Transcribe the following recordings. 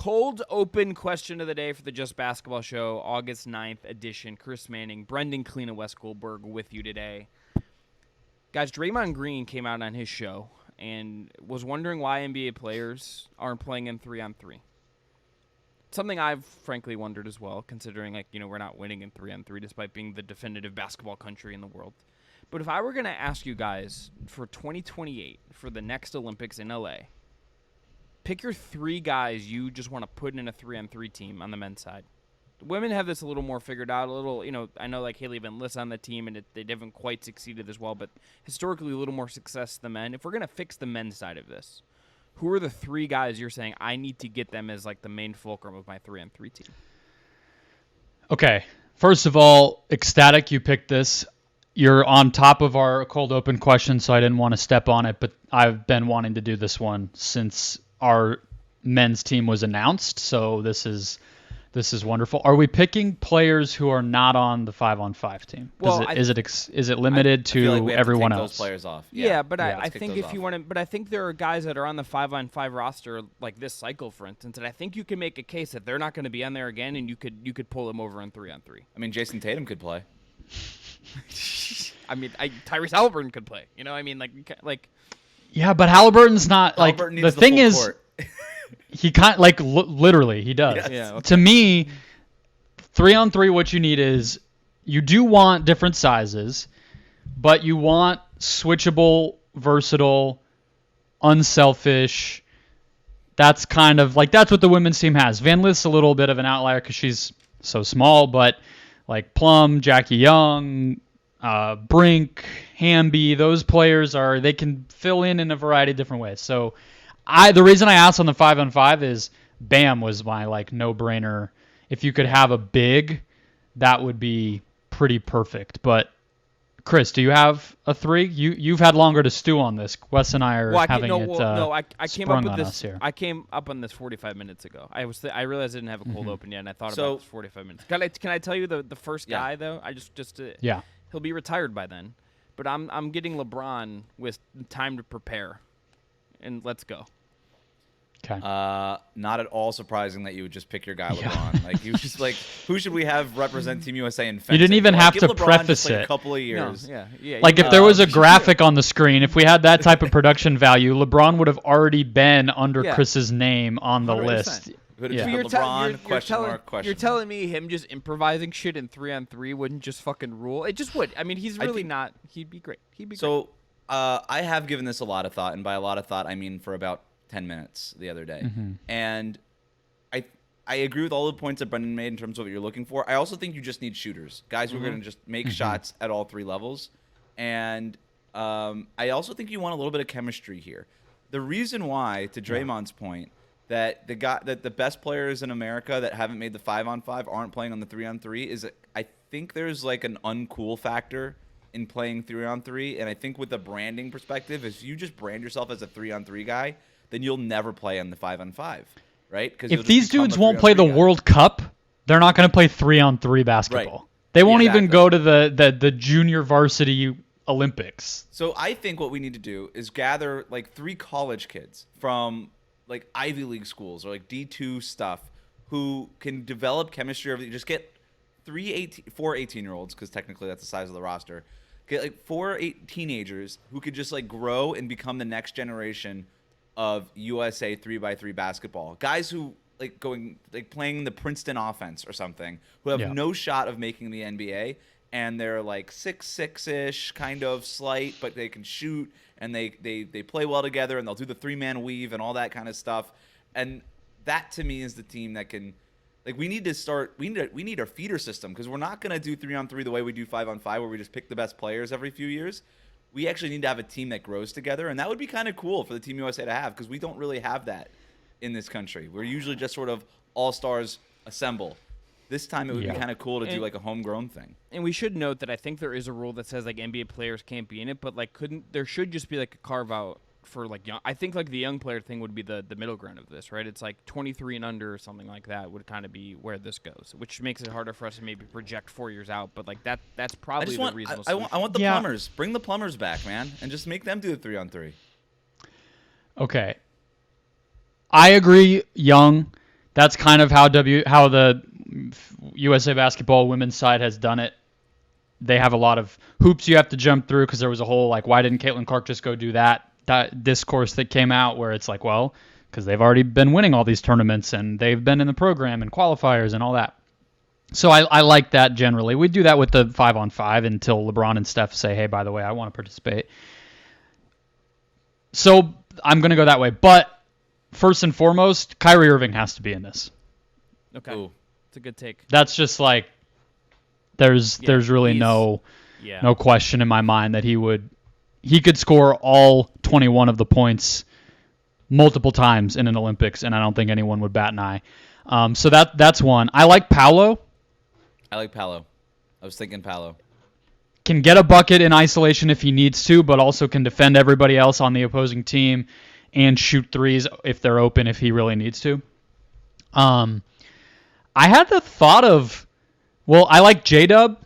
Cold open question of the day for the Just Basketball Show, August 9th edition. Chris Manning, Brendon Kleen, and Wes Goldberg with you today. Guys, Draymond Green came out on his show and was wondering why NBA players aren't playing in 3-on-3. Something I've frankly wondered as well, considering we're not winning in 3-on-3 despite being the definitive basketball country in the world. But if I were going to ask you guys for 2028, for the next Olympics in LA, pick your 3 guys you just want to put in a 3-on-3 team on the men's side. The women have this a little more figured out. I know Haley Van List on the team, and they haven't quite succeeded as well, but historically a little more success than the men. If we're going to fix the men's side of this, who are the 3 guys you're saying I need to get them as the main fulcrum of my 3-on-3 team? Okay. First of all, ecstatic you picked this. You're on top of our cold open question, so I didn't want to step on it, but I've been wanting to do this one since our men's team was announced, so this is wonderful. Are we picking players who are not on the 5-on-5 team? Is it limited to everyone else? Those players off. Yeah, but I think if you want to, but I think there are guys that are on the 5-on-5 roster like this cycle, for instance, and I think you can make a case that they're not going to be on there again, and you could pull them over on 3-on-3. I mean, Jason Tatum could play. I mean, Tyrese Halliburton could play. Yeah, but Halliburton's not Halliburton the thing is. Court. He can't literally he does. Yes. Yeah, okay. To me, 3-on-3, what you need is you do want different sizes, but you want switchable, versatile, unselfish. That's kind of that's what the women's team has. Van Lith's a little bit of an outlier because she's so small, but Plum, Jackie Young, Brink, Hamby, those players they can fill in a variety of different ways. So the reason I asked on the 5-on-5 is Bam was my no-brainer. If you could have a big, that would be pretty perfect. But Chris, do you have a 3? You've had longer to stew on this. Wes and I are I came up with this here. I came up on this 45 minutes ago. I realized I didn't have a cold open yet, and I thought about this 45 minutes. Can I tell you the first guy though? Yeah. He'll be retired by then, but I'm getting LeBron with time to prepare, and let's go. Okay. Not at all surprising that you would just pick your guy LeBron. You just who should we have represent Team USA in fencing? You didn't even have give to LeBron preface just, it. A couple of years. No, yeah. If there was a graphic on the screen, if we had that type of production value, LeBron would have already been under Chris's name on the 100%. list. Yeah. LeBron, you're telling me him just improvising shit in 3-on-3 wouldn't just fucking rule? It just would. I mean, he's really not. He'd be great. So I have given this a lot of thought, and by a lot of thought, I mean for about 10 minutes the other day. Mm-hmm. And I agree with all the points that Brendon made in terms of what you're looking for. I also think you just need shooters, guys who are going to just make shots at all 3 levels. And I also think you want a little bit of chemistry here. The reason why, to Draymond's point, that the best players in America that haven't made the 5-on-5 aren't playing on the 3-on-3 is I think there's an uncool factor in playing 3-on-3. And I think with the branding perspective, if you just brand yourself as a 3-on-3 guy, then you'll never play on the 5-on-5, right? If these dudes won't play the World Cup, they're not going to play 3-on-3 basketball. Right. They won't even go to the junior varsity Olympics. So I think what we need to do is gather 3 college kids from Ivy League schools or D2 stuff who can develop chemistry. Just get 4 18-year-olds, because technically that's the size of the roster. Get 4 teenagers who could just grow and become the next generation of USA 3x3 basketball. Guys who playing the Princeton offense or something, who have no shot of making the NBA, and they're 6'6"-ish, kind of slight, but they can shoot, and they play well together, and they'll do the 3-man weave and all that kind of stuff. And that to me is the team that can we need a feeder system, because we're not going to do 3-on-3 the way we do 5-on-5, where we just pick the best players every few years. We actually need to have a team that grows together, and that would be kind of cool for the Team USA to have, because we don't really have that in this country. We're usually just sort of all-stars assemble. This time it would be kind of cool to do a homegrown thing. And we should note that I think there is a rule that says NBA players can't be in it, but there should just be a carve out for young. I think the young player thing would be the middle ground of this, right? It's 23 and under or something like that would kind of be where this goes, which makes it harder for us to maybe project 4 years out. But that's probably the reasonable solution. I want the plumbers. Bring the plumbers back, man, and just make them do the 3-on-3. Okay. I agree, young. That's kind of how the USA Basketball women's side has done it. They have a lot of hoops you have to jump through because there was a whole like, why didn't Caitlin Clark just go do that discourse that came out where it's like, well, because they've already been winning all these tournaments and they've been in the program and qualifiers and all that. So I like that generally. We do that with the 5-on-5 until LeBron and Steph say, hey, by the way, I want to participate. So I'm going to go that way. But first and foremost, Kyrie Irving has to be in this. Okay. Ooh. It's a good take. That's just like there's really no question in my mind that he could score all 21 of the points multiple times in an Olympics, and I don't think anyone would bat an eye. So that's one. I like Paolo. I was thinking Paolo. Can get a bucket in isolation if he needs to, but also can defend everybody else on the opposing team and shoot threes if they're open if he really needs to. I had the thought of, I like J-Dub,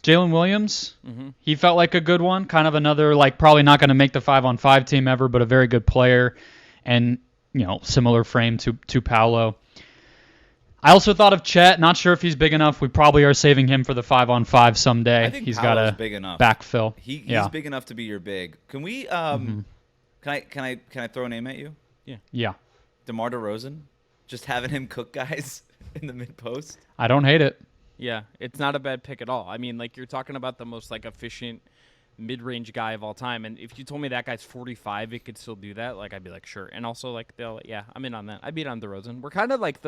Jalen Williams. Mm-hmm. He felt like a good one. Kind of another, like, probably not going to make the 5-on-5 team ever, but a very good player. And, similar frame to Paolo. I also thought of Chet. Not sure if he's big enough. We probably are saving him for the 5-on-5 someday. I think he's Paolo's got big enough. Backfill. He's big enough to be your big. Can we? Can I throw a name at you? Yeah. DeMar DeRozan, just having him cook guys in the mid post. I don't hate it. Yeah, it's not a bad pick at all. I mean, like, you're talking about the most like efficient mid-range guy of all time, and if you told me that guy's 45, it could still do that, like, I'd be like, sure. And also, like, I'm in on that. I'd be on DeRozan. We're kind of like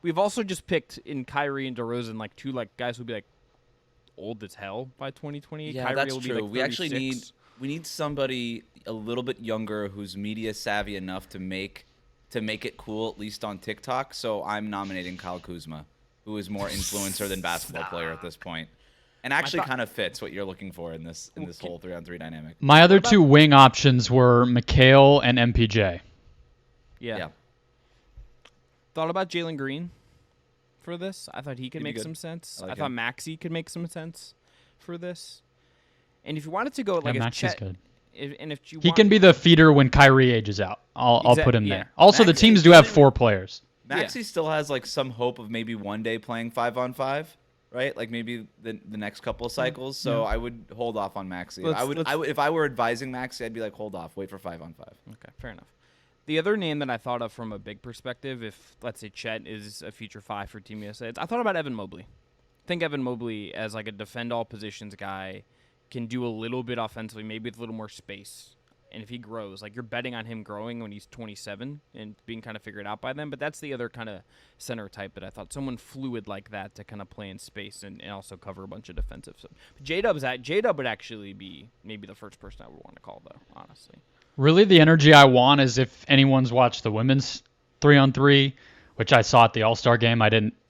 we've also just picked in Kyrie and DeRozan like two like guys who'll be like old as hell by 2028. Yeah, Kyrie that's will true. Be, like, We actually 36. need somebody a little bit younger who's media savvy enough to make it cool, at least on TikTok. So I'm nominating Kyle Kuzma, who is more influencer than basketball player at this point, and actually kind of fits what you're looking for in this whole 3-on-3 dynamic. My other two wing options were McHale and MPJ. Yeah. Thought about Jalen Green for this. I thought he could make some sense. I thought Maxey could make some sense for this. And if you wanted to go like Maxey's Chet, good. He can be the feeder when Kyrie ages out. I'll put him there. Also, the Maxey teams do have 4 players. Maxey still has like some hope of maybe one day playing 5-on-5, right? Like maybe the next couple of cycles. So I would hold off on Maxey. If I were advising Maxey, I'd be like, hold off, wait for 5-on-5. Okay, fair enough. The other name that I thought of from a big perspective, if let's say Chet is a feature 5 for Team USA, I thought about Evan Mobley. I think Evan Mobley as like a defend all positions guy can do a little bit offensively, maybe with a little more space. And if he grows, like you're betting on him growing when he's 27 and being kind of figured out by them. But that's the other kind of center type that I thought, someone fluid like that to kind of play in space and also cover a bunch of defensive stuff. J-Dub would actually be maybe the first person I would want to call, though, honestly. Really, the energy I want is if anyone's watched the women's 3-on-3, which I saw at the All-Star game.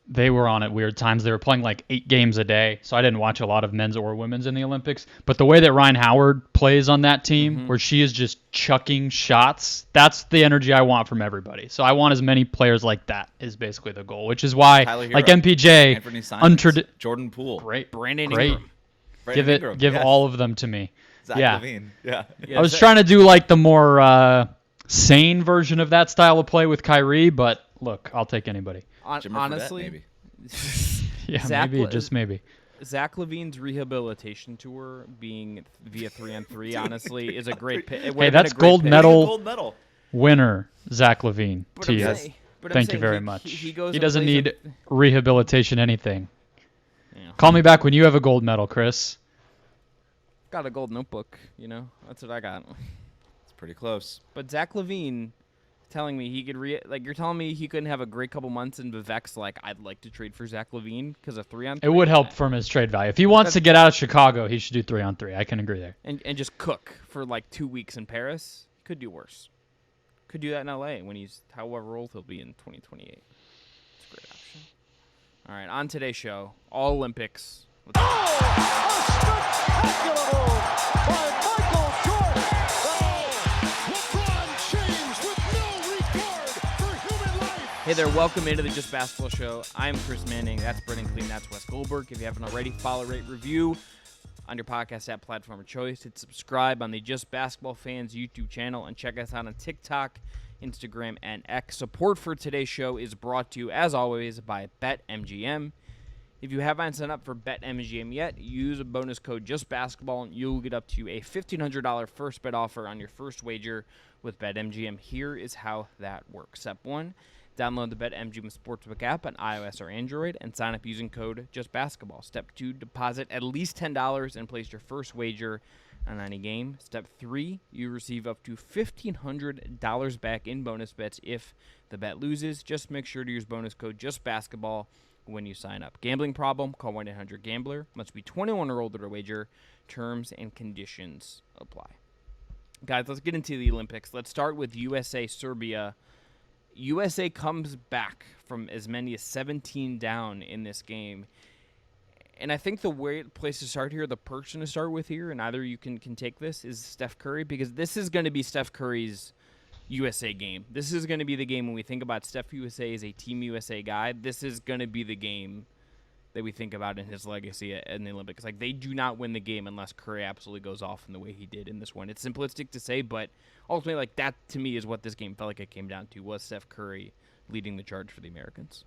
They were on at weird times. They were playing like 8 games a day, so I didn't watch a lot of men's or women's in the Olympics. But the way that Ryan Howard plays on that team, where she is just chucking shots, that's the energy I want from everybody. So I want as many players like that is basically the goal, which is why, like MPJ, Anthony Simons, Jordan Poole, Brandon Ingram. Ingram. Give all of them to me. Zach LaVine. Yeah. I was trying to do like the more sane version of that style of play with Kyrie, but look, I'll take anybody. Honestly, maybe. Maybe. Zach LaVine's rehabilitation tour being via 3-on-3, honestly, is a great pick. Hey, that's gold medal winner, Zach LaVine, to you. Thank you very much. He doesn't need rehabilitation anything. Yeah. Call me back when you have a gold medal, Chris. Got a gold notebook, That's what I got. It's pretty close. But Zach LaVine telling me he could you're telling me he couldn't have a great couple months in Vivek's I'd like to trade for Zach LaVine because of 3-on-3. It would help from his trade value. If he wants to get out of Chicago, he should do 3-on-3. I can agree there. And just cook for 2 weeks in Paris. Could do worse. Could do that in LA when he's however old he'll be in 2028. It's a great option. All right, on today's show, all Olympics. A spectacular move by Michael Jordan. LeBron James with no regard for human life. Hey there, welcome into the Just Basketball Show. I'm Chris Manning. That's Brendon Kleen. That's Wes Goldberg. If you haven't already, follow, rate, review on your podcast app platform of choice. Hit subscribe on the Just Basketball Fans YouTube channel and check us out on TikTok Instagram, and X. Support for today's show is brought to you, as always, by BetMGM. If you haven't signed up for BetMGM yet, use a bonus code JustBasketball, and you'll get up to a $1,500 first bet offer on your first wager with BetMGM. Here is how that works. Step 1, download the BetMGM Sportsbook app on iOS or Android and sign up using code JustBasketball. Step 2, deposit at least $10 and place your first wager on any game. Step 3, you receive up to $1,500 back in bonus bets if the bet loses. Just make sure to use bonus code JustBasketball when you sign up. Gambling problem? Call 1-800-GAMBLER. Must be 21 or older to wager. Terms and conditions apply. Guys, let's get into the Olympics. Let's start with USA-Serbia. USA comes back from as many as 17 down in this game. And I think the place to start here, the person to start with here, and either you can take this, is Steph Curry, because this is going to be Steph Curry's USA game. This is going to be the game when we think about Steph USA as a Team USA guy. This is going to be the game that we think about in his legacy in the Olympics. Like, they do not win the game unless Curry absolutely goes off in the way he did in this one. It's simplistic to say, but ultimately, like, that to me is what this game felt like it came down to, was Steph Curry leading the charge for the Americans.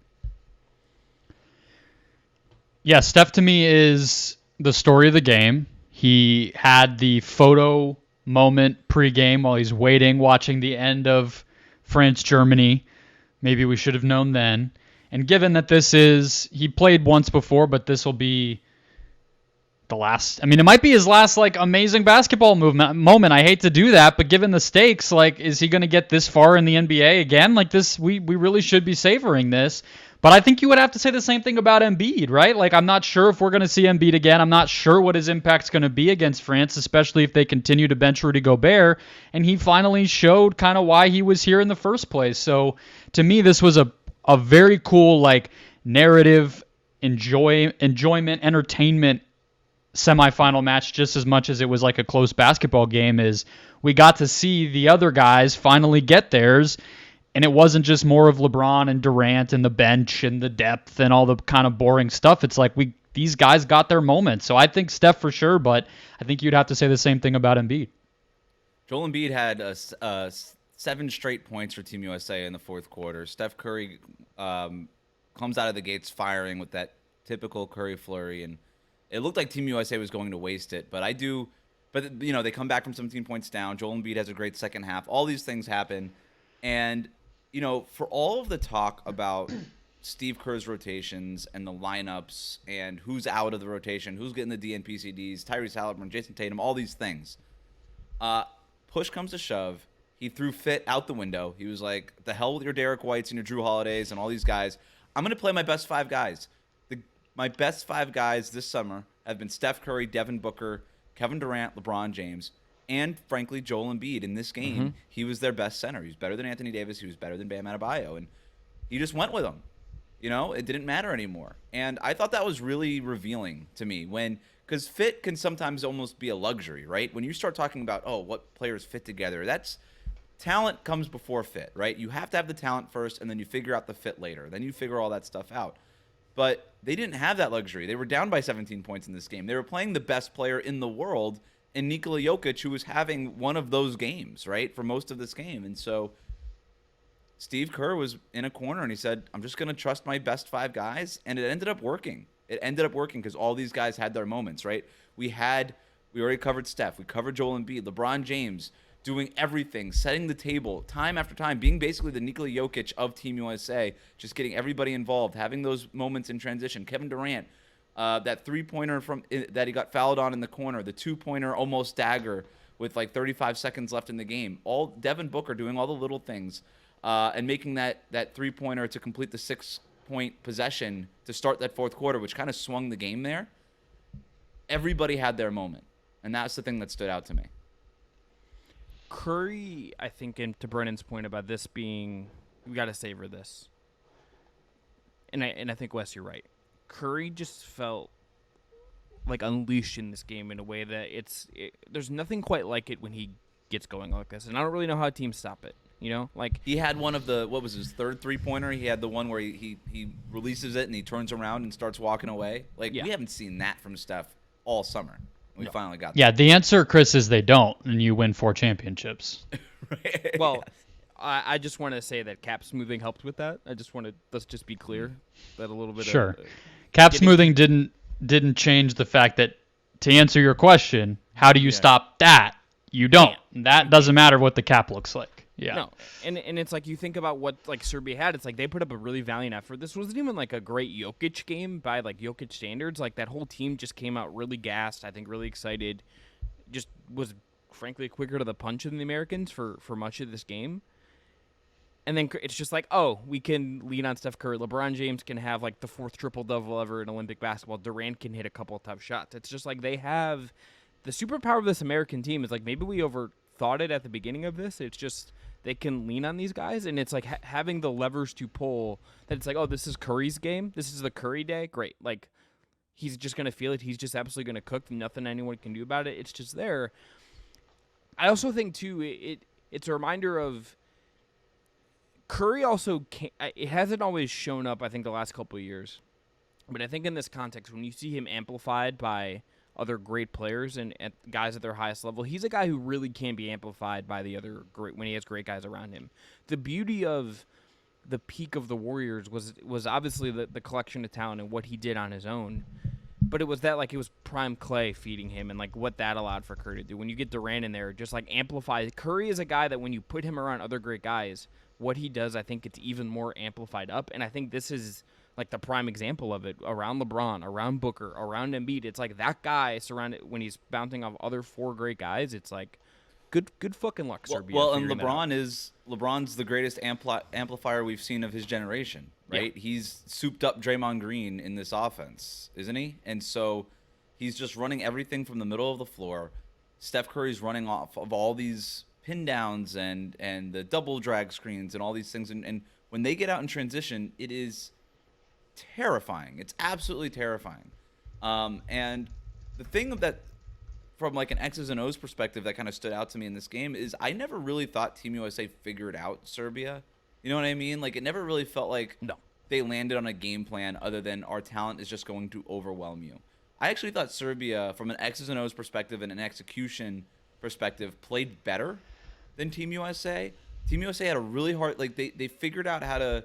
Yeah, Steph to me is the story of the game. He had the photo moment pregame while he's waiting, watching the end of France-Germany. Maybe we should have known then. And given that he played once before, but this will be the last. I mean, it might be his last like amazing basketball moment. I hate to do that, but given the stakes, like, is he going to get this far in the NBA again? Like this, we really should be savoring this. But I think you would have to say the same thing about Embiid, right? Like, I'm not sure if we're going to see Embiid again. I'm not sure what his impact's going to be against France, especially if they continue to bench Rudy Gobert. And he finally showed kind of why he was here in the first place. So to me, this was a very cool, like, narrative, enjoyment, entertainment semifinal match, just as much as it was like a close basketball game. Is we got to see the other guys finally get theirs. And it wasn't just more of LeBron and Durant and the bench and the depth and all the kind of boring stuff. It's like these guys got their moment. So I think Steph for sure, but I think you'd have to say the same thing about Embiid. Joel Embiid had 7 straight points for Team USA in the fourth quarter. Steph Curry comes out of the gates firing with that typical Curry flurry, and it looked like Team USA was going to waste it. But they come back from 17 points down. Joel Embiid has a great second half. All these things happen, and for all of the talk about Steve Kerr's rotations and the lineups and who's out of the rotation, who's getting the DNP-CDs, Tyrese Halliburton, Jason Tatum, all these things, push comes to shove. He threw fit out the window. He was like, the hell with your Derek Whites and your Drew Holidays and all these guys. I'm going to play my best 5 guys. My best 5 guys this summer have been Steph Curry, Devin Booker, Kevin Durant, LeBron James, and, frankly, Joel Embiid. In this game, he was their best center. He was better than Anthony Davis. He was better than Bam Adebayo. And he just went with them. It didn't matter anymore. And I thought that was really revealing to me because fit can sometimes almost be a luxury, right? When you start talking about, what players fit together, that's talent comes before fit, right? You have to have the talent first, and then you figure out the fit later. Then you figure all that stuff out. But they didn't have that luxury. They were down by 17 points in this game. They were playing the best player in the world, and Nikola Jokic, who was having one of those games, right, for most of this game. And so Steve Kerr was in a corner, and he said, I'm just going to trust my best 5 guys. And it ended up working. It ended up working because all these guys had their moments, right? We already covered Steph. We covered Joel Embiid, LeBron James doing everything, setting the table time after time, being basically the Nikola Jokic of Team USA, just getting everybody involved, having those moments in transition. Kevin Durant, that 3-pointer that he got fouled on in the corner, the 2-pointer almost dagger with like 35 seconds left in the game. All Devin Booker doing all the little things and making that 3-pointer to complete the 6-point possession to start that fourth quarter, which kind of swung the game there. Everybody had their moment, and that's the thing that stood out to me. Curry, I think, and to Brennan's point about this being, we got to savor this. And I think, Wes, you're right. Curry just felt like unleashed in this game in a way that there's nothing quite like it when he gets going like this. And I don't really know how teams stop it. Like he had one of the, what was his third 3-pointer? He had the one where he releases it and he turns around and starts walking away. Like, we haven't seen that from Steph all summer. We finally got that. Yeah, the answer, Chris, is they don't, and you win 4 championships. Right. Well, I just want to say that cap smoothing helped with that. Let's just be clear that a little bit. Sure. Of, Cap smoothing didn't change the fact that, to answer your question, how do you stop that? You don't. That doesn't matter what the cap looks like. Yeah. No, and it's like you think about what like Serbia had. It's like they put up a really valiant effort. This wasn't even like a great Jokic game by like Jokic standards. Like that whole team just came out really gassed. I think really excited. Just was frankly quicker to the punch than the Americans for much of this game. And then it's just like, oh, we can lean on Steph Curry. LeBron James can have like the 4th triple-double ever in Olympic basketball. Durant can hit a couple of tough shots. It's just like they have the superpower of this American team is like maybe we overthought it at the beginning of this. It's just they can lean on these guys, and it's like having the levers to pull that it's like, oh, this is Curry's game. This is the Curry day. Great. Like he's just going to feel it. He's just absolutely going to cook. Nothing anyone can do about it. It's just there. I also think, too, it's a reminder of Curry also can't, it hasn't always shown up, I think, the last couple of years. But I think in this context, when you see him amplified by other great players and guys at their highest level, he's a guy who really can be amplified by the other great when he has great guys around him. The beauty of the peak of the Warriors was obviously the collection of talent and what he did on his own. But it was that, like, it was prime Clay feeding him and, like, what that allowed for Curry to do. When you get Durant in there, just, like, amplify. Curry is a guy that when you put him around other great guys, what he does, I think it's even more amplified up. And I think this is, like, the prime example of it. Around LeBron, around Booker, around Embiid. It's like that guy surrounded, when he's bouncing off other 4 great guys, it's like, good fucking luck, Serbia. Well, and LeBron's the greatest amplifier we've seen of his generation, right? Yeah. He's souped up Draymond Green in this offense, isn't he? And so he's just running everything from the middle of the floor. Steph Curry's running off of all these pin downs and the double drag screens and all these things. And when they get out in transition, it is terrifying. It's absolutely terrifying. And the thing that, from like an X's and O's perspective, that kind of stood out to me in this game is I never really thought Team USA figured out Serbia. You know what I mean? Like, it never really felt like they landed on a game plan other than our talent is just going to overwhelm you. I actually thought Serbia, from an X's and O's perspective and an execution perspective, played better than Team USA. Team USA had a really hard, like, they figured out how to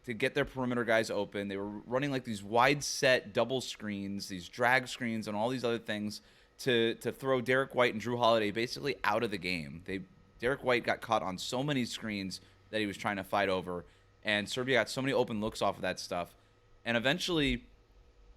get their perimeter guys open. They were running like these wide set double screens, these drag screens, and all these other things to throw Derek White and Drew Holiday basically out of the game. Derek White got caught on so many screens that he was trying to fight over, and Serbia got so many open looks off of that stuff. And eventually,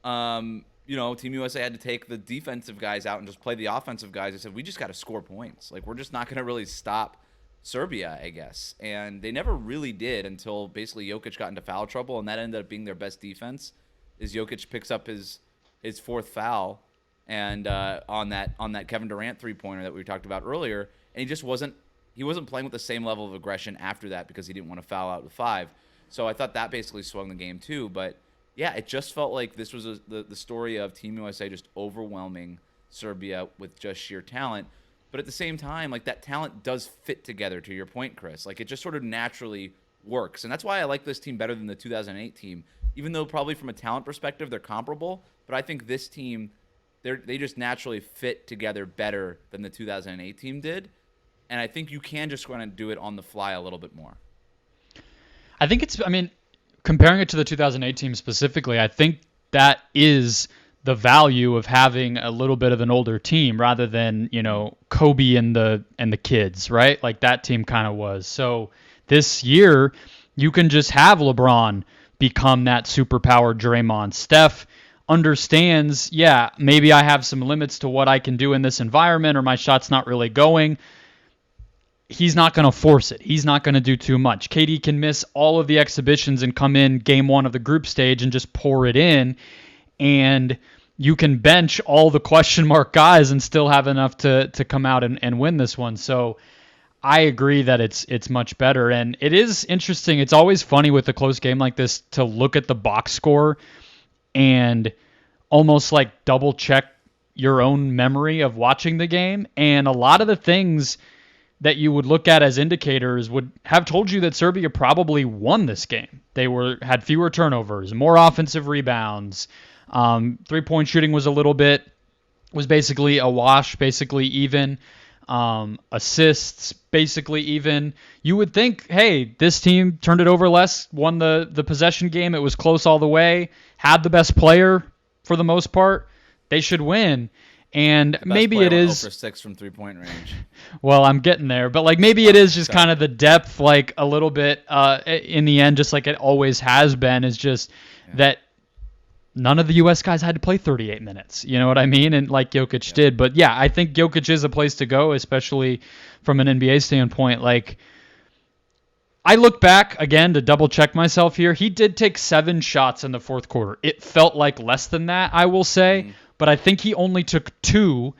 Team USA had to take the defensive guys out and just play the offensive guys. They said, we just got to score points. Like, we're just not going to really stop Serbia, I guess. And they never really did until basically Jokic got into foul trouble, and that ended up being their best defense, is Jokic picks up his 4th foul and on that Kevin Durant three-pointer that we talked about earlier, and he wasn't playing with the same level of aggression after that because he didn't want to foul out with 5. So I thought that basically swung the game too. But yeah, it just felt like this was the story of Team USA just overwhelming Serbia with just sheer talent. But at the same time, like, that talent does fit together, to your point, Chris. Like, it just sort of naturally works. And that's why I like this team better than the 2008 team, even though probably from a talent perspective they're comparable. But I think this team, they just naturally fit together better than the 2008 team did. And I think you can just kind of do it on the fly a little bit more. I think comparing it to the 2008 team specifically, I think that is the value of having a little bit of an older team rather than, Kobe and the kids, right? Like that team kind of was. So this year, you can just have LeBron become that superpower Draymond. Steph understands, maybe I have some limits to what I can do in this environment, or my shot's not really going. He's not going to force it. He's not going to do too much. KD can miss all of the exhibitions and come in game 1 of the group stage and just pour it in. And you can bench all the question mark guys and still have enough to come out and win this one. So I agree that it's much better. And it is interesting. It's always funny with a close game like this to look at the box score and almost like double check your own memory of watching the game. And a lot of the things that you would look at as indicators would have told you that Serbia probably won this game. They had fewer turnovers, more offensive rebounds. 3-point shooting was basically a wash, basically even. assists, basically even. You would think, hey, this team turned it over less, won the possession game. It was close all the way, had the best player for the most part. They should win. And maybe it is 0 for 6 from 3-point range. Well, I'm getting there, but like maybe it is just kind of the depth, like a little bit in the end, just like it always has been, is just that none of the U.S. guys had to play 38 minutes. You know what I mean? And like Jokic did. But yeah, I think Jokic is a place to go, especially from an NBA standpoint. Like, I look back again to double check myself here. He did take 7 shots in the fourth quarter. It felt like less than that, I will say, but I think he only took 2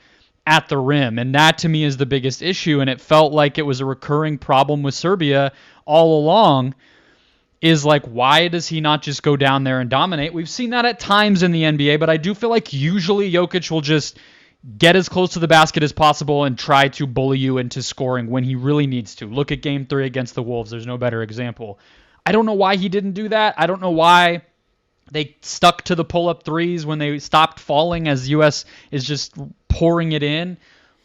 at the rim, and that to me is the biggest issue. And it felt like it was a recurring problem with Serbia all along. Is like, why does he not just go down there and dominate? We've seen that at times in the NBA, but I do feel like usually Jokic will just get as close to the basket as possible and try to bully you into scoring when he really needs to. Look at Game 3 against the Wolves. There's no better example. I don't know why he didn't do that. I don't know why they stuck to the pull-up threes when they stopped falling as U.S. is just pouring it in.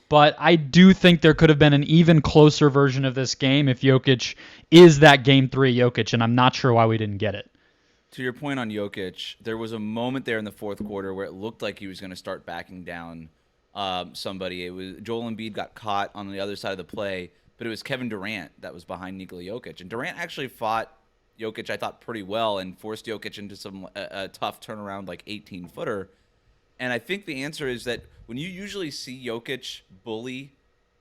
But I do think there could have been an even closer version of this game if Jokic is that Game 3 Jokic, and I'm not sure why we didn't get it. To your point on Jokic, there was a moment there in the fourth quarter where it looked like he was going to start backing down somebody. It was Joel Embiid got caught on the other side of the play, but it was Kevin Durant that was behind Nikola Jokic. And Durant actually fought Jokic, I thought, pretty well and forced Jokic into some a tough turnaround, like 18-footer. And I think the answer is that when you usually see Jokic bully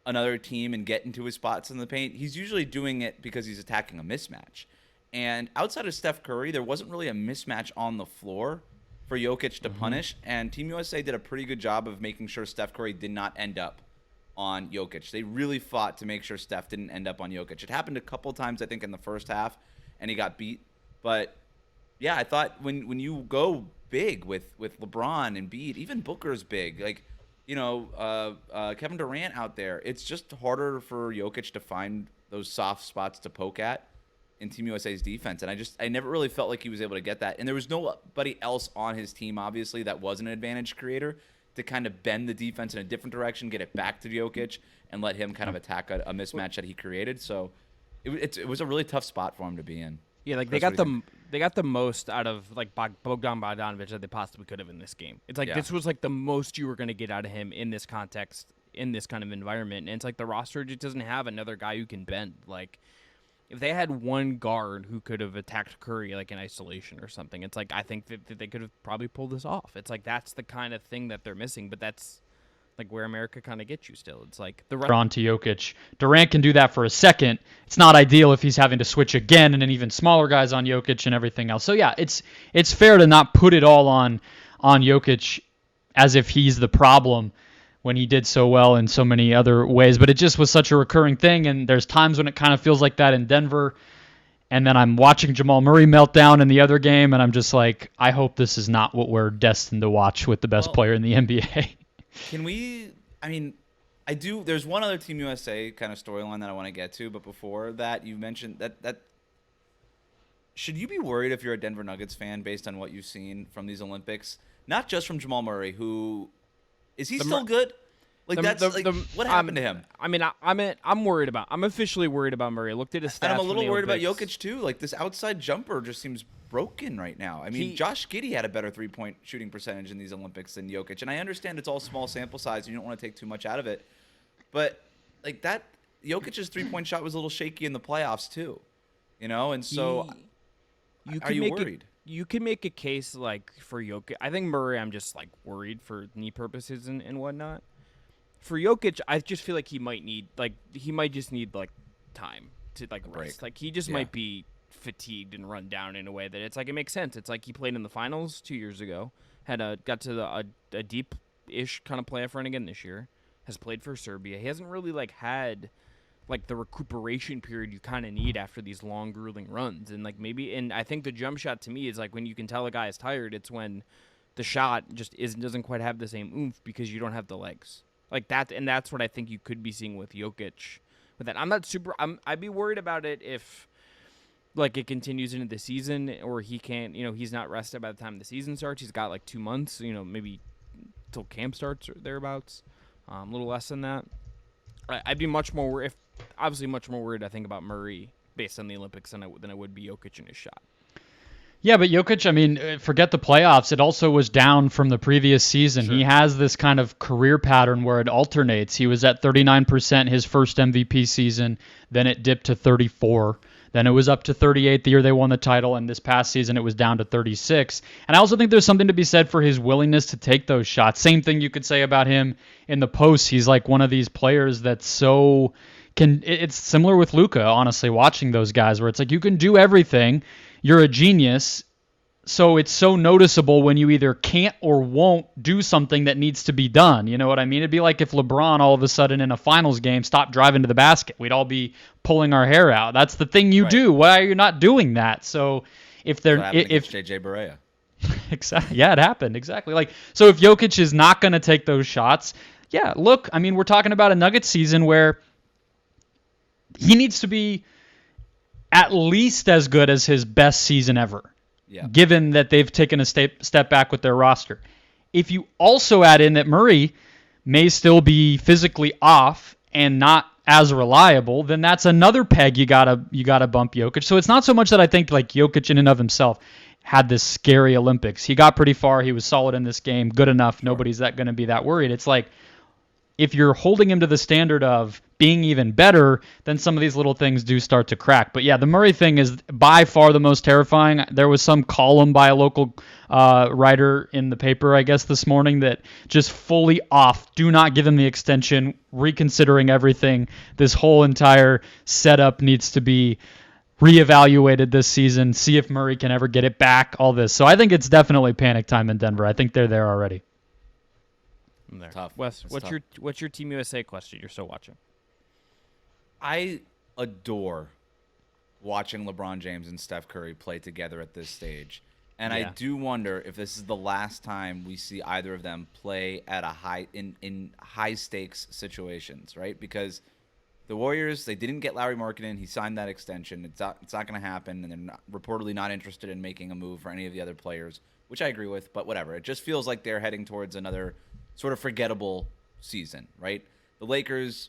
another team and get into his spots in the paint, he's usually doing it because he's attacking a mismatch. And outside of Steph Curry, there wasn't really a mismatch on the floor for Jokic to punish. And Team USA did a pretty good job of making sure Steph Curry did not end up on Jokic. They really fought to make sure Steph didn't end up on Jokic. It happened a couple times, I think, in the first half, and he got beat. But, yeah, I thought when you go big with LeBron and Embiid, even Booker's big. Like, you know, Kevin Durant out there, it's just harder for Jokic to find those soft spots to poke at in Team USA's defense. And I never really felt like he was able to get that. And there was nobody else on his team, obviously, that was an advantage creator to kind of bend the defense in a different direction, get it back to Jokic, and let him kind of attack a mismatch that he created. So it was a really tough spot for him to be in. Yeah, like they got the most out of like Bogdan Bogdanovic that they possibly could have in this game. It's like this was like the most you were going to get out of him in this context, in this kind of environment. And it's like the roster just doesn't have another guy who can bend. Like if they had one guard who could have attacked Curry like in isolation or something, it's like I think that they could have probably pulled this off. It's like that's the kind of thing that they're missing, but that's like where America kind of gets you still. It's like the on to Jokic. Durant can do that for a second. It's not ideal if he's having to switch again and then even smaller guys on Jokic and everything else. So yeah, it's fair to not put it all on Jokic as if he's the problem when he did so well in so many other ways. But it just was such a recurring thing, and there's times when it kind of feels like that in Denver. And then I'm watching Jamal Murray melt down in the other game, and I'm just like, I hope this is not what we're destined to watch with the best player in the NBA. Can we – I mean, I do – there's one other Team USA kind of storyline that I want to get to, but before that, you mentioned that – should you be worried if you're a Denver Nuggets fan based on what you've seen from these Olympics? Not just from Jamal Murray, who – is he still good? Like, what happened to him? I mean, I'm worried about – I'm officially worried about Murray. I looked at his stats. And I'm a little worried about Olympics. Jokic, too. Like, this outside jumper just seems broken right now. I mean, Josh Giddey had a better three-point shooting percentage in these Olympics than Jokic. And I understand it's all small sample size and you don't want to take too much out of it. But, like, that – Jokic's three-point shot was a little shaky in the playoffs, too. You know? And so are you worried? You can make a case, like, for Jokic. I think Murray, I'm just, like, worried for knee purposes and whatnot. For Jokic, I just feel like he might just need time to rest. Like he just might be fatigued and run down in a way that it's like it makes sense. It's like he played in the finals 2 years ago, got to a deep-ish kind of playoff run again this year. Has played for Serbia. He hasn't really had the recuperation period you kind of need after these long, grueling runs. And and I think the jump shot to me is like when you can tell a guy is tired. It's when the shot just doesn't quite have the same oomph because you don't have the legs. Like that, and that's what I think you could be seeing with Jokic. With that, I'd be worried about it if, it continues into the season, or he can't. He's not rested by the time the season starts. He's got 2 months. Maybe till camp starts or thereabouts, a little less than that. I'd be much more obviously much more worried I think about Murray based on the Olympics than I would be Jokic in his shot. Yeah, but Jokic, I mean, forget the playoffs. It also was down from the previous season. Sure. He has this kind of career pattern where it alternates. He was at 39% his first MVP season, then it dipped to 34. Then it was up to 38 the year they won the title, and this past season it was down to 36. And I also think there's something to be said for his willingness to take those shots. Same thing you could say about him in the post. He's like one of these players that's so it's similar with Luka, honestly, watching those guys where it's like you can do everything. You're a genius, so it's so noticeable when you either can't or won't do something that needs to be done. You know what I mean? It'd be like if LeBron all of a sudden in a finals game stopped driving to the basket. We'd all be pulling our hair out. That's the thing you do. Why are you not doing that? So if they're if JJ Barea. Exactly, yeah, it happened exactly. Like so, if Jokic is not going to take those shots, yeah, look, I mean, we're talking about a Nuggets season where he needs to be at least as good as his best season ever, given that they've taken a step back with their roster. If you also add in that Murray may still be physically off and not as reliable, then that's another peg you gotta bump Jokic. So it's not so much that I think like Jokic in and of himself had this scary Olympics. He got pretty far. He was solid in this game, good enough. Sure. Nobody's going to be that worried. It's like if you're holding him to the standard of being even better, then some of these little things do start to crack. But yeah, the Murray thing is by far the most terrifying. There was some column by a local writer in the paper, I guess, this morning that just fully off. Do not give him the extension, reconsidering everything. This whole entire setup needs to be reevaluated this season, see if Murray can ever get it back, all this. So I think it's definitely panic time in Denver. I think they're there already. I'm there. Tough. Wes, what's your Team USA question you're still watching? I adore watching LeBron James and Steph Curry play together at this stage. And I do wonder if this is the last time we see either of them play at a in high stakes situations, right? Because the Warriors, they didn't get Lauri Markkanen. He signed that extension. It's not going to happen, and they're reportedly not interested in making a move for any of the other players, which I agree with, but whatever. It just feels like they're heading towards another sort of forgettable season, right? The Lakers,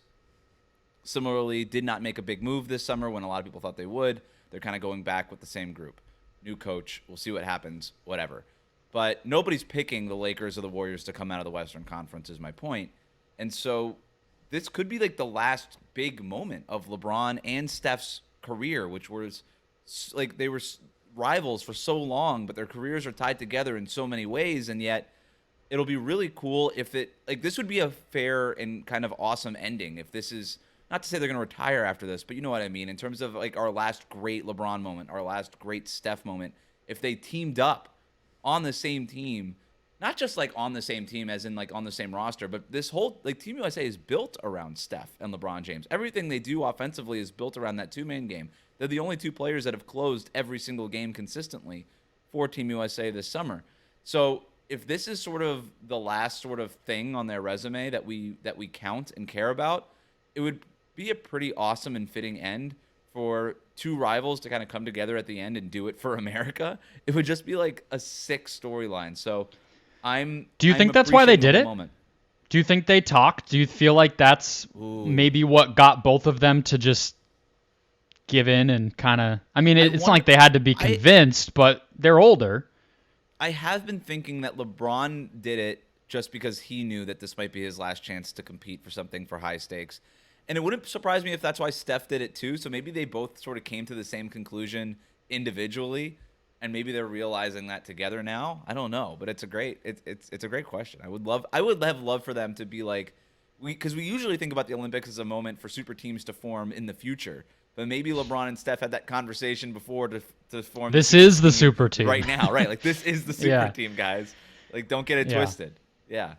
similarly, did not make a big move this summer when a lot of people thought they would. They're kind of going back with the same group. New coach, we'll see what happens, whatever. But nobody's picking the Lakers or the Warriors to come out of the Western Conference is my point. And so this could be like the last big moment of LeBron and Steph's career, which was like they were rivals for so long, but their careers are tied together in so many ways, and yet it'll be really cool if this would be a fair and kind of awesome ending if this is not to say they're going to retire after this, but you know what I mean in terms of like our last great LeBron moment, our last great Steph moment, if they teamed up on the same team. Not just like on the same team as in like on the same roster, but this whole like Team USA is built around Steph and LeBron James. Everything they do offensively is built around that two-man game. They're the only two players that have closed every single game consistently for Team USA this summer. So if this is sort of the last sort of thing on their resume that we count and care about, it would be a pretty awesome and fitting end for two rivals to kind of come together at the end and do it for America. It would just be like a sick storyline. So do you think that's why they did it? Moment. Do you think they talked? Do you feel like that's maybe what got both of them to just give in and kind of... I mean, it's not like they had to be convinced, but they're older. I have been thinking that LeBron did it just because he knew that this might be his last chance to compete for something for high stakes. And it wouldn't surprise me if that's why Steph did it too. So maybe they both sort of came to the same conclusion individually. And maybe they're realizing that together now. I don't know, but it's a great question. I would have loved for them to be like, because we usually think about the Olympics as a moment for super teams to form in the future, but maybe LeBron and Steph had that conversation before to form. This is the super team right now, right? Like this is the super team, guys. Like don't get it twisted. Yeah.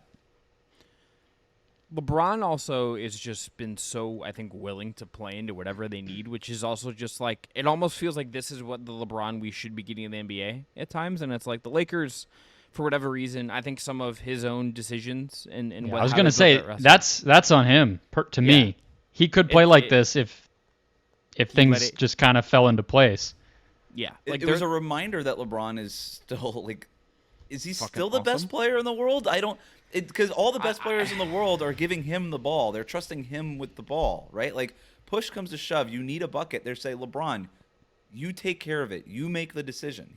LeBron also is just been so, I think, willing to play into whatever they need, which is also just like, it almost feels like this is what the LeBron we should be getting in the NBA at times. And it's like the Lakers, for whatever reason, I think some of his own decisions and I was going to say, that's on him, to me. He could play like this if things just kind of fell into place. Yeah. Like it was a reminder that LeBron is still like is he Fucking still the best awesome. player in the world? I don't, because all the best players in the world are giving him the ball. They're trusting him with the ball, right? Like, push comes to shove, you need a bucket. They say, LeBron, you take care of it. You make the decision.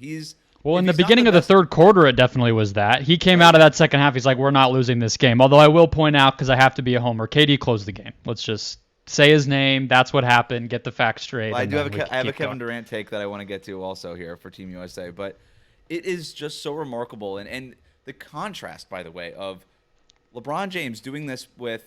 Well, in the if he's not beginning of the best- third quarter, it definitely was that. He came out of that second half. He's like, we're not losing this game. Although I will point out, because I have to be a homer, KD closed the game. Let's just say his name. That's what happened. Get the facts straight. Well, I and do then have we a, can I have a keep Kevin going. Durant take that I want to get to also here for Team USA, but it is just so remarkable. And the contrast, by the way, of LeBron James doing this with,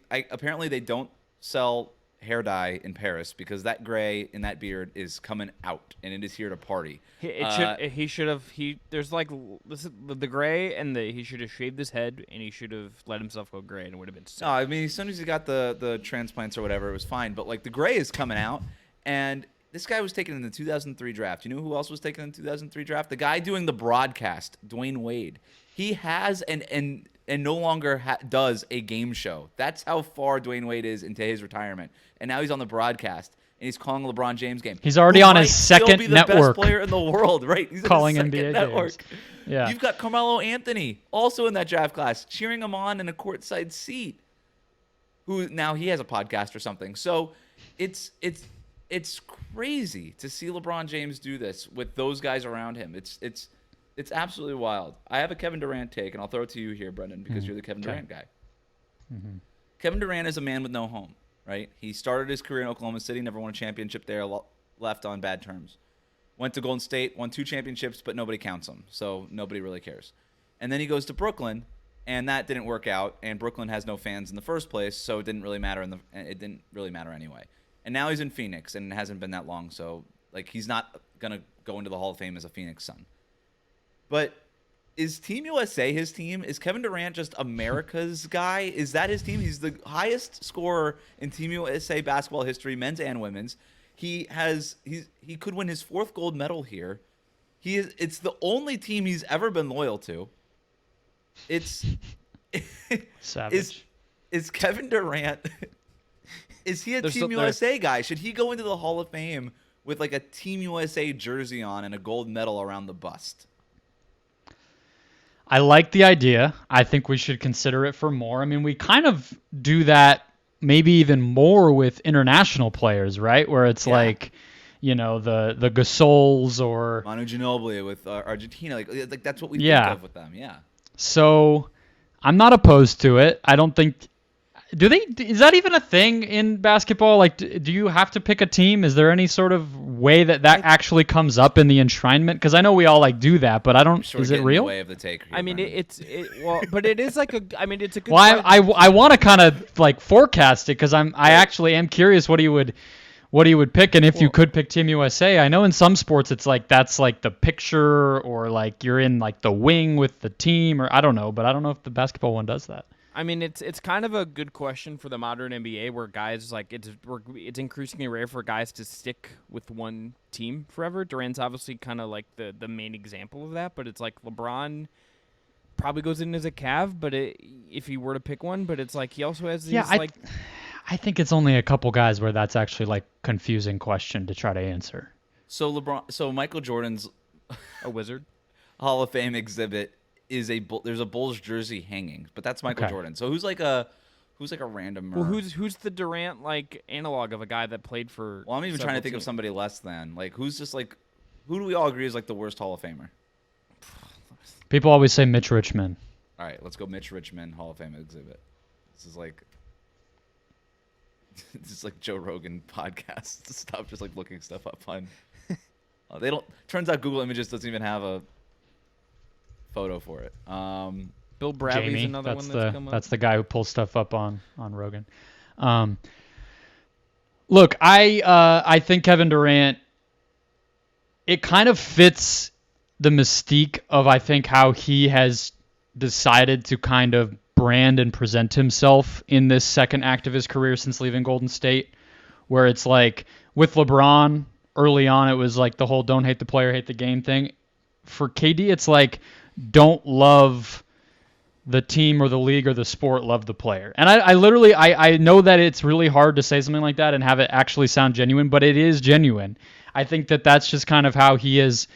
apparently they don't sell hair dye in Paris because that gray in that beard is coming out and it is here to party. He should have. There's like this is the gray and he should have shaved his head and he should have let himself go gray and it would have been sick. No, I mean, as soon as he got the transplants or whatever, it was fine. But like the gray is coming out, and this guy was taken in the 2003 draft. You know who else was taken in the 2003 draft? The guy doing the broadcast, Dwayne Wade. He has and no longer does a game show. That's how far Dwayne Wade is into his retirement. And now he's on the broadcast and he's calling a LeBron James game. He's already Who on his might still second be the network. best player in the world, right? He's Calling on his second NBA network. games. Yeah. You've got Carmelo Anthony also in that draft class, cheering him on in a courtside seat. Who now he has a podcast or something. So it's crazy to see LeBron James do this with those guys around him. It's absolutely wild. I have a Kevin Durant take, and I'll throw it to you here, Brendon, because you're the Kevin Durant guy. Kevin Durant is a man with no home, right? He started his career in Oklahoma City, never won a championship there, left on bad terms. Went to Golden State, won 2 championships, but nobody counts him, so nobody really cares. And then he goes to Brooklyn, and that didn't work out, and Brooklyn has no fans in the first place, so it didn't really matter. It didn't really matter anyway. And now he's in Phoenix, and it hasn't been that long, so like he's not gonna go into the Hall of Fame as a Phoenix Sun. But is Team USA his team? Is Kevin Durant just America's guy? Is that his team? He's the highest scorer in Team USA basketball history, men's and women's. He could win his 4th gold medal here. It's the only team he's ever been loyal to. It's Savage. Is Kevin Durant is he a Team USA guy? Should he go into the Hall of Fame with like a Team USA jersey on and a gold medal around the bust? I like the idea. I think we should consider it for more. I mean, we kind of do that maybe even more with international players, right? Where it's like, you know, the Gasols or Manu Ginobili with Argentina. Like that's what we Yeah. think of with them. Yeah. So I'm not opposed to it. I don't think. Is that even a thing in basketball? Like, do you have to pick a team? Is there any sort of way that actually comes up in the enshrinement? Because I know we all like do that, but I don't. Sure, Is we're it getting in real? the way of the take here, I mean, Brendon. but it is like a. I mean, it's a good. Well, question. I want to kind of like forecast it because I actually am curious what he would pick, and if you could pick Team USA. I know in some sports it's like that's like the picture, or like you're in like the wing with the team, or I don't know, but I don't know if the basketball one does that. I mean, it's kind of a good question for the modern NBA, where guys like it's increasingly rare for guys to stick with one team forever. Durant's obviously kind of like the main example of that, but it's like LeBron probably goes in as a Cav, but if he were to pick one, but it's like he also has these I think it's only a couple guys where that's actually like confusing question to try to answer. So Michael Jordan's a wizard. Hall of Fame exhibit is there's a Bulls jersey hanging, but that's Michael Okay. Jordan. So who's like a random? Well, who's the Durant like analog of a guy that played for? Well, I'm even trying to several think of teams? somebody less than like who's just like who do we all agree is like the worst Hall of Famer? People always say Mitch Richmond. All right, let's go Mitch Richmond Hall of Fame exhibit. This is like Joe Rogan podcast stuff, just like looking stuff up on. They don't. Turns out Google Images doesn't even have a photo for it. Bill Bradley's Jamie, another that's one that's come up. that's the guy who pulls stuff up on Rogan. Look, I think Kevin Durant. It kind of fits the mystique of I think how he has decided to kind of brand and present himself in this second act of his career since leaving Golden State, where it's like with LeBron early on, it was like the whole don't hate the player, hate the game thing. For KD, it's like don't love the team or the league or the sport, love the player. And I literally, I know that it's really hard to say something like that and have it actually sound genuine, but it is genuine. I think that that's just kind of how he has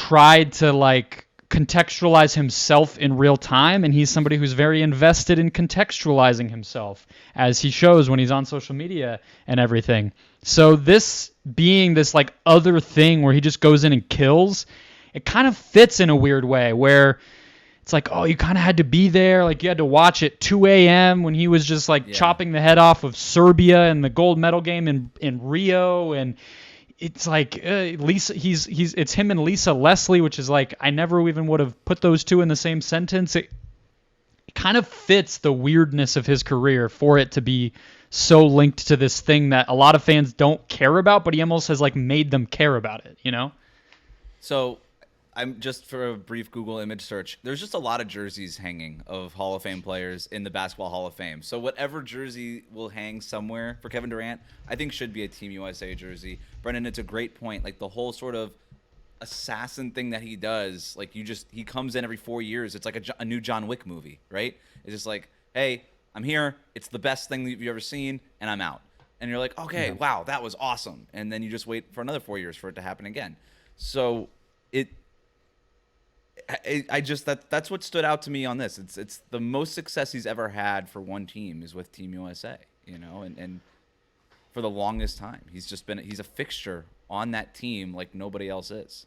tried to like contextualize himself in real time, and he's somebody who's very invested in contextualizing himself, as he shows when he's on social media and everything. So this being this like other thing where he just goes in and kills, it kind of fits in a weird way where it's like, oh, you kind of had to be there. Like you had to watch at 2 a.m. when he was just like chopping the head off of Serbia in the gold medal game in Rio. And it's like Lisa, it's him and Lisa Leslie, which is like, I never even would have put those two in the same sentence. It kind of fits the weirdness of his career for it to be so linked to this thing that a lot of fans don't care about, but he almost has like made them care about it, you know? So I'm just for a brief Google image search. There's just a lot of jerseys hanging of Hall of Fame players in the Basketball Hall of Fame. So whatever jersey will hang somewhere for Kevin Durant, I think should be a Team USA jersey. Brendon, it's a great point. Like the whole sort of assassin thing that he does, like he comes in every 4 years. It's like a new John Wick movie, right? It's just like, hey, I'm here. It's the best thing that you've ever seen, and I'm out. And you're like, okay, wow, that was awesome. And then you just wait for another 4 years for it to happen again. So I just that's what stood out to me on this. It's the most success he's ever had for one team is with Team USA, you know, and for the longest time he's a fixture on that team like nobody else is.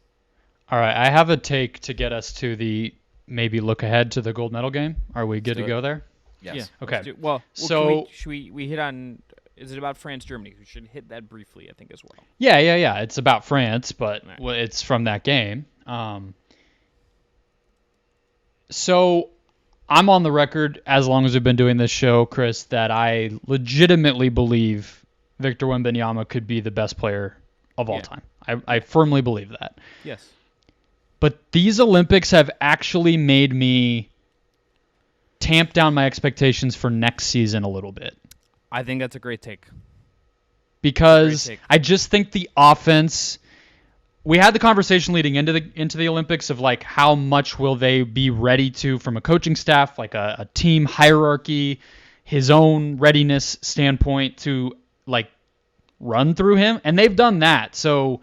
All right, I have a take to get us to the maybe look ahead to the gold medal game. Are we good to go there? Yes. Yeah. Okay. Well, so should we hit on? Is it about France Germany? We should hit that briefly, I think, as well. Yeah. It's about France, but Right. it's from that game. So I'm on the record, as long as we've been doing this show, Chris, that I legitimately believe Victor Wembanyama could be the best player of all time. I firmly believe that. Yes. But these Olympics have actually made me tamp down my expectations for next season a little bit. I think that's a great take. Because I just think the offense. We had the conversation leading into the Olympics of like how much will they be ready to from a coaching staff, like a team hierarchy, his own readiness standpoint to like run through him, and they've done that. So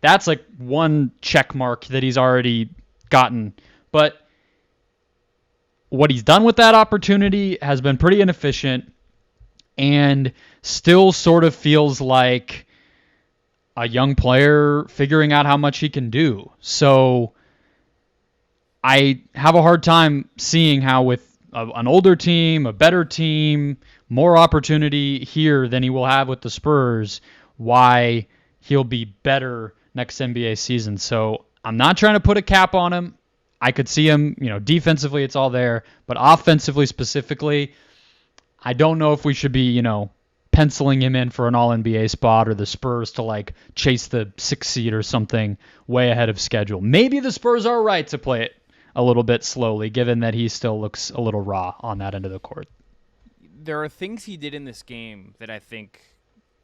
that's like one check mark that he's already gotten. But what he's done with that opportunity has been pretty inefficient and still sort of feels like a young player figuring out how much he can do. So I have a hard time seeing how with an older team, a better team, more opportunity here than he will have with the Spurs, why he'll be better next NBA season. So I'm not trying to put a cap on him. I could see him, defensively it's all there, but offensively specifically, I don't know if we should be, penciling him in for an all-NBA spot or the Spurs to like chase the 6th seed or something way ahead of schedule. Maybe the Spurs are right to play it a little bit slowly, given that he still looks a little raw on that end of the court. There are things he did in this game that I think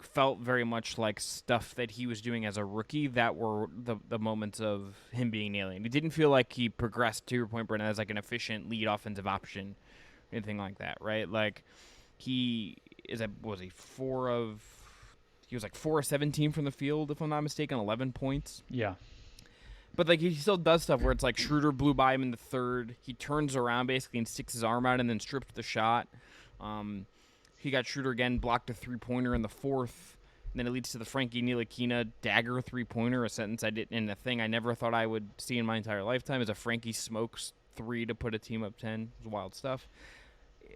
felt very much like stuff that he was doing as a rookie that were the moments of him being an alien. It didn't feel like he progressed, to your point, Brendon, as like an efficient lead offensive option, anything like that, right? Like he was 4 of 17 from the field, if I'm not mistaken, 11 points. Yeah. But like he still does stuff where it's like Schroeder blew by him in the third. He turns around basically and sticks his arm out and then strips the shot. He got Schroeder again, blocked a 3-pointer in the fourth. And then it leads to the Frankie Ntilikina dagger 3-pointer, a sentence I did in a thing I never thought I would see in my entire lifetime, is a Frankie Smokes 3 to put a team up 10. It was wild stuff.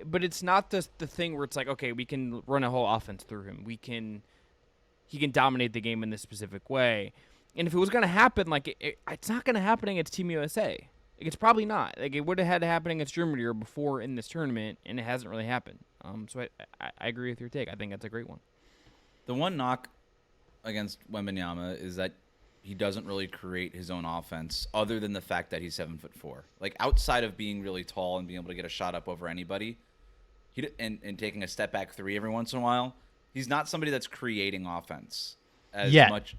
But it's not just the thing where it's like, okay, we can run a whole offense through him. He can dominate the game in this specific way. And if it was going to happen, like it's not going to happen against Team USA. Like, it's probably not. Like it would have had to happen against Germany or before in this tournament, and it hasn't really happened. So I agree with your take. I think that's a great one. The one knock against Wembanyama is that he doesn't really create his own offense other than the fact that he's 7'4". Like outside of being really tall and being able to get a shot up over anybody, and taking a step back 3 every once in a while, he's not somebody that's creating offense as much.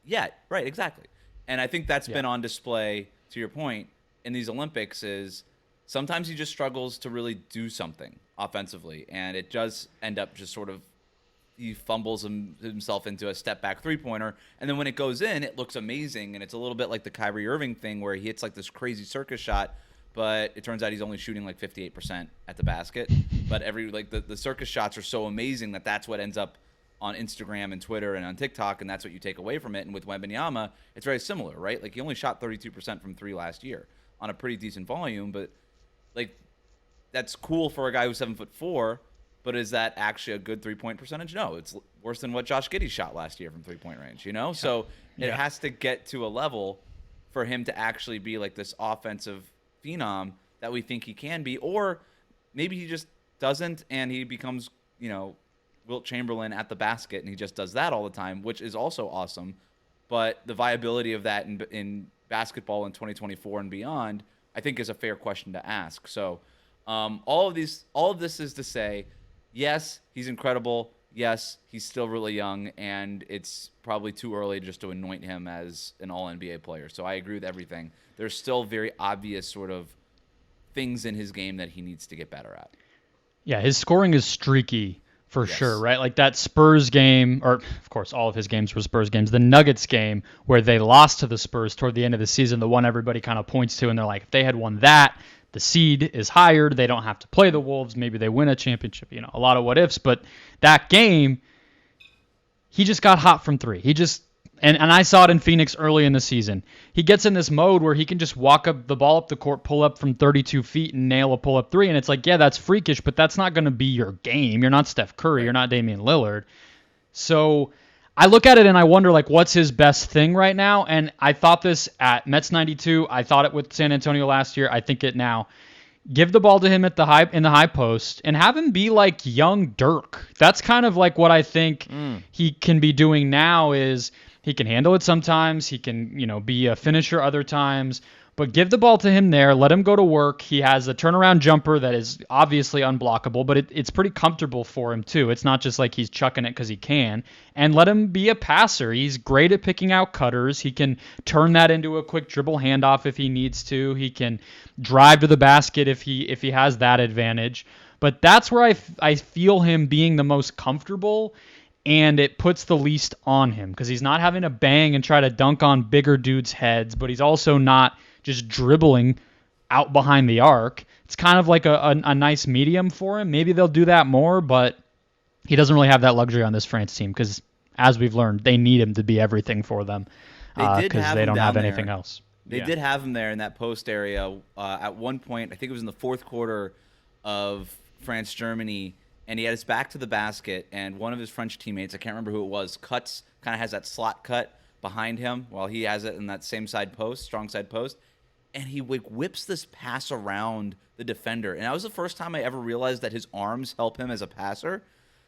Yeah, right, exactly. And I think that's been on display, to your point, in these Olympics is sometimes he just struggles to really do something offensively, and it does end up just sort of he fumbles himself into a step back 3-pointer, and then when it goes in, it looks amazing, and it's a little bit like the Kyrie Irving thing where he hits like this crazy circus shot, but it turns out he's only shooting like 58% at the basket. But the circus shots are so amazing that's what ends up on Instagram and Twitter and on TikTok, and that's what you take away from it. And with Wembanyama, it's very similar, right? Like he only shot 32% from 3 last year on a pretty decent volume, but like that's cool for a guy who's 7'4". But is that actually a good 3-point percentage? No, it's worse than what Josh Giddey shot last year from 3-point range, Yeah. So it has to get to a level for him to actually be like this offensive phenom that we think he can be, or maybe he just doesn't and he becomes, Wilt Chamberlain at the basket and he just does that all the time, which is also awesome. But the viability of that in basketball in 2024 and beyond, I think is a fair question to ask. So all of this is to say, yes, he's incredible. Yes, he's still really young, and it's probably too early just to anoint him as an all-NBA player. So I agree with everything. There's still very obvious sort of things in his game that he needs to get better at. Yeah, his scoring is streaky for sure, right? Like that Spurs game, or of course all of his games were Spurs games, the Nuggets game where they lost to the Spurs toward the end of the season, the one everybody kind of points to, and they're like, if they had won that, the seed is higher. They don't have to play the Wolves. Maybe they win a championship. A lot of what ifs. But that game, he just got hot from 3. He just and I saw it in Phoenix early in the season. He gets in this mode where he can just walk up the ball up the court, pull up from 32 feet, and nail a pull-up 3. And it's like, yeah, that's freakish, but that's not going to be your game. You're not Steph Curry. You're not Damian Lillard. So I look at it and I wonder, like, what's his best thing right now? And I thought this at Mets 92. I thought it with San Antonio last year. I think it now. Give the ball to him in the high post and have him be like young Dirk. That's kind of like what I think he can be doing now is he can handle it sometimes. He can, be a finisher other times. But give the ball to him there. Let him go to work. He has a turnaround jumper that is obviously unblockable, but it's pretty comfortable for him too. It's not just like he's chucking it because he can. And let him be a passer. He's great at picking out cutters. He can turn that into a quick dribble handoff if he needs to. He can drive to the basket if he has that advantage. But that's where I feel him being the most comfortable, and it puts the least on him because he's not having to bang and try to dunk on bigger dudes' heads, but he's also not just dribbling out behind the arc. It's kind of like a nice medium for him. Maybe they'll do that more, but he doesn't really have that luxury on this France team because, as we've learned, they need him to be everything for them because they don't have anything else. They did have him there in that post area at one point. I think it was in the fourth quarter of France-Germany, and he had his back to the basket, and one of his French teammates, I can't remember who it was, kind of has that slot cut behind him while he has it in that same side post, strong side post. And he whips this pass around the defender. And that was the first time I ever realized that his arms help him as a passer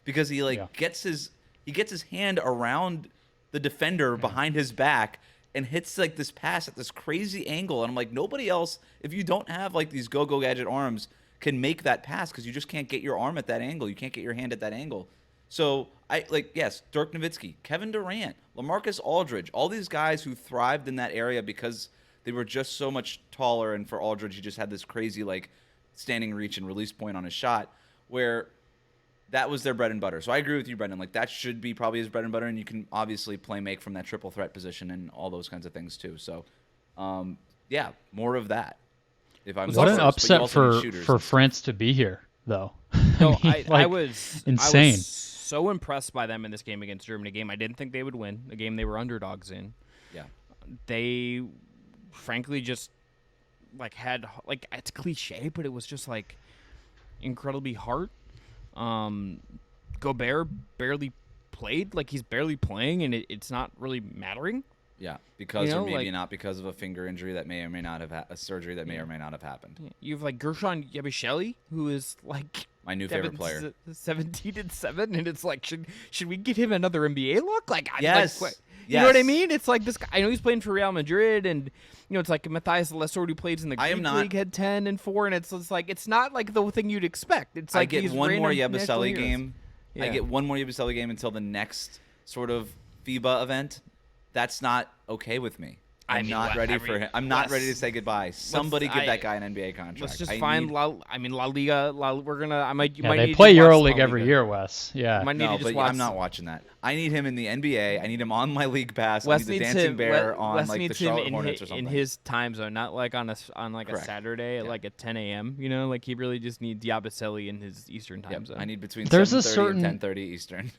because he gets his hand around the defender behind his back and hits like this pass at this crazy angle. And I'm like, nobody else, if you don't have like these go-go gadget arms, can make that pass because you just can't get your arm at that angle. You can't get your hand at that angle. So yes, Dirk Nowitzki, Kevin Durant, LaMarcus Aldridge, all these guys who thrived in that area because they were just so much taller, and for Aldridge, he just had this crazy standing reach and release point on his shot, where that was their bread and butter. So I agree with you, Brendon. That should be probably his bread and butter, and you can obviously play make from that triple threat position and all those kinds of things too. So, more of that. What an upset for France to be here, though. No, I was insane. I was so impressed by them in this game against Germany. Game I didn't think they would win. A game they were underdogs in. Yeah, they frankly just had it's cliche, but it was just incredibly hard. Gobert barely played, he's barely playing, and it's not really mattering. Yeah, because or maybe not because of a finger injury that may or may not have a surgery that may or may not have happened. You have Gershon Yabusele, who is my new favorite player, 17-7, and it's should we get him another NBA look? Yes. You know what I mean? It's this guy. I know he's playing for Real Madrid, and it's Matthias Lesor, who plays in the Greek League, had 10 and 4, and it's it's not the thing you'd expect. It's I get one more Yabusele game. Yeah. I get one more Yabusele game until the next sort of FIBA event. That's not okay with me. I'm not ready for him. I'm not ready to say goodbye. Somebody give that guy an NBA contract. Let's just find La Liga. We're gonna. I might. You Yeah, might they need play to watch EuroLeague La every Liga. year, Wes. Yeah. Might need No, to just but watch. I'm not watching that. I need him in the NBA. I need him on my league pass. Wes I need the needs dancing him. bear on Wes like the needs him Charlotte Hornets or something. in his time zone, not like on a Correct. Saturday at like at 10 a.m. You know, like he really just needs Diabaselli in his Eastern time zone. I need between There's a 7:30 certain- and 10:30 Eastern.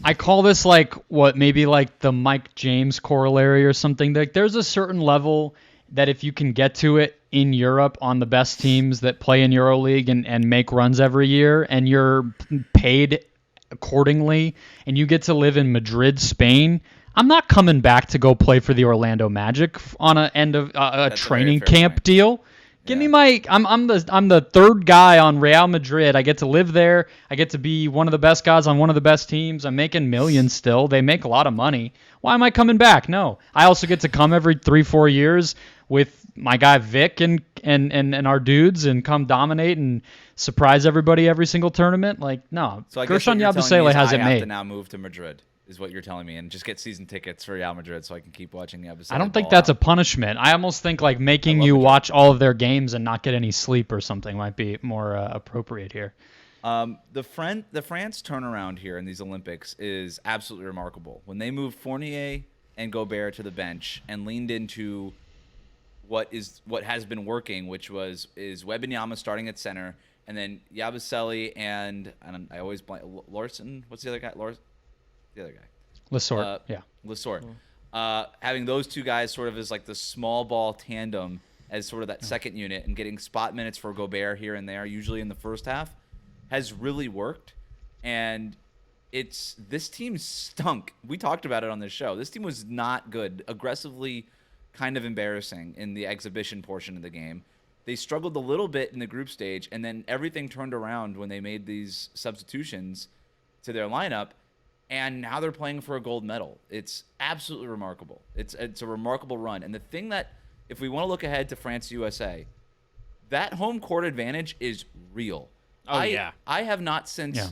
I call this like what maybe like the Mike James corollary or something. Like there's a certain level that if you can get to it in Europe on the best teams that play in EuroLeague and make runs every year, and you're paid accordingly, and you get to live in Madrid, Spain. I'm not coming back to go play for the Orlando Magic on a end of a That's a training very fair camp point. deal. Give me Yeah. my I'm the third guy on Real Madrid. I get to live there. I get to be one of the best guys on one of the best teams. I'm making millions still. They make a lot of money. Why am I coming back? No. I also get to come every 3-4 years with my guy Vic and our dudes and come dominate and surprise everybody every single tournament. Like, no. So I guess Gershon what you're telling me Yabusele is has I it have made. to now move to Madrid, is what you're telling me, and just get season tickets for Real Madrid so I can keep watching Yabusele. I don't think that's a punishment. I almost think like making love you Madrid. watch all of their games and not get any sleep or something might be more appropriate here. The France turnaround here in these Olympics is absolutely remarkable. When they moved Fournier and Gobert to the bench and leaned into what has been working, which is Wembanyama starting at center, and then Yabusele and I always blank Larson. What's the other guy? The other guy. Lesort, yeah. Lesort. Having those two guys sort of as like the small ball tandem as sort of that second unit and getting spot minutes for Gobert here and there, usually in the first half, has really worked. And this team stunk. We talked about it on this show. This team was not good. Aggressively kind of embarrassing in the exhibition portion of the game. They struggled a little bit in the group stage, and then everything turned around when they made these substitutions to their lineup. And now they're playing for a gold medal. It's absolutely remarkable. It's a remarkable run. And the thing that, if we want to look ahead to France USA, that home court advantage is real. Oh, yeah. I have not since Yeah.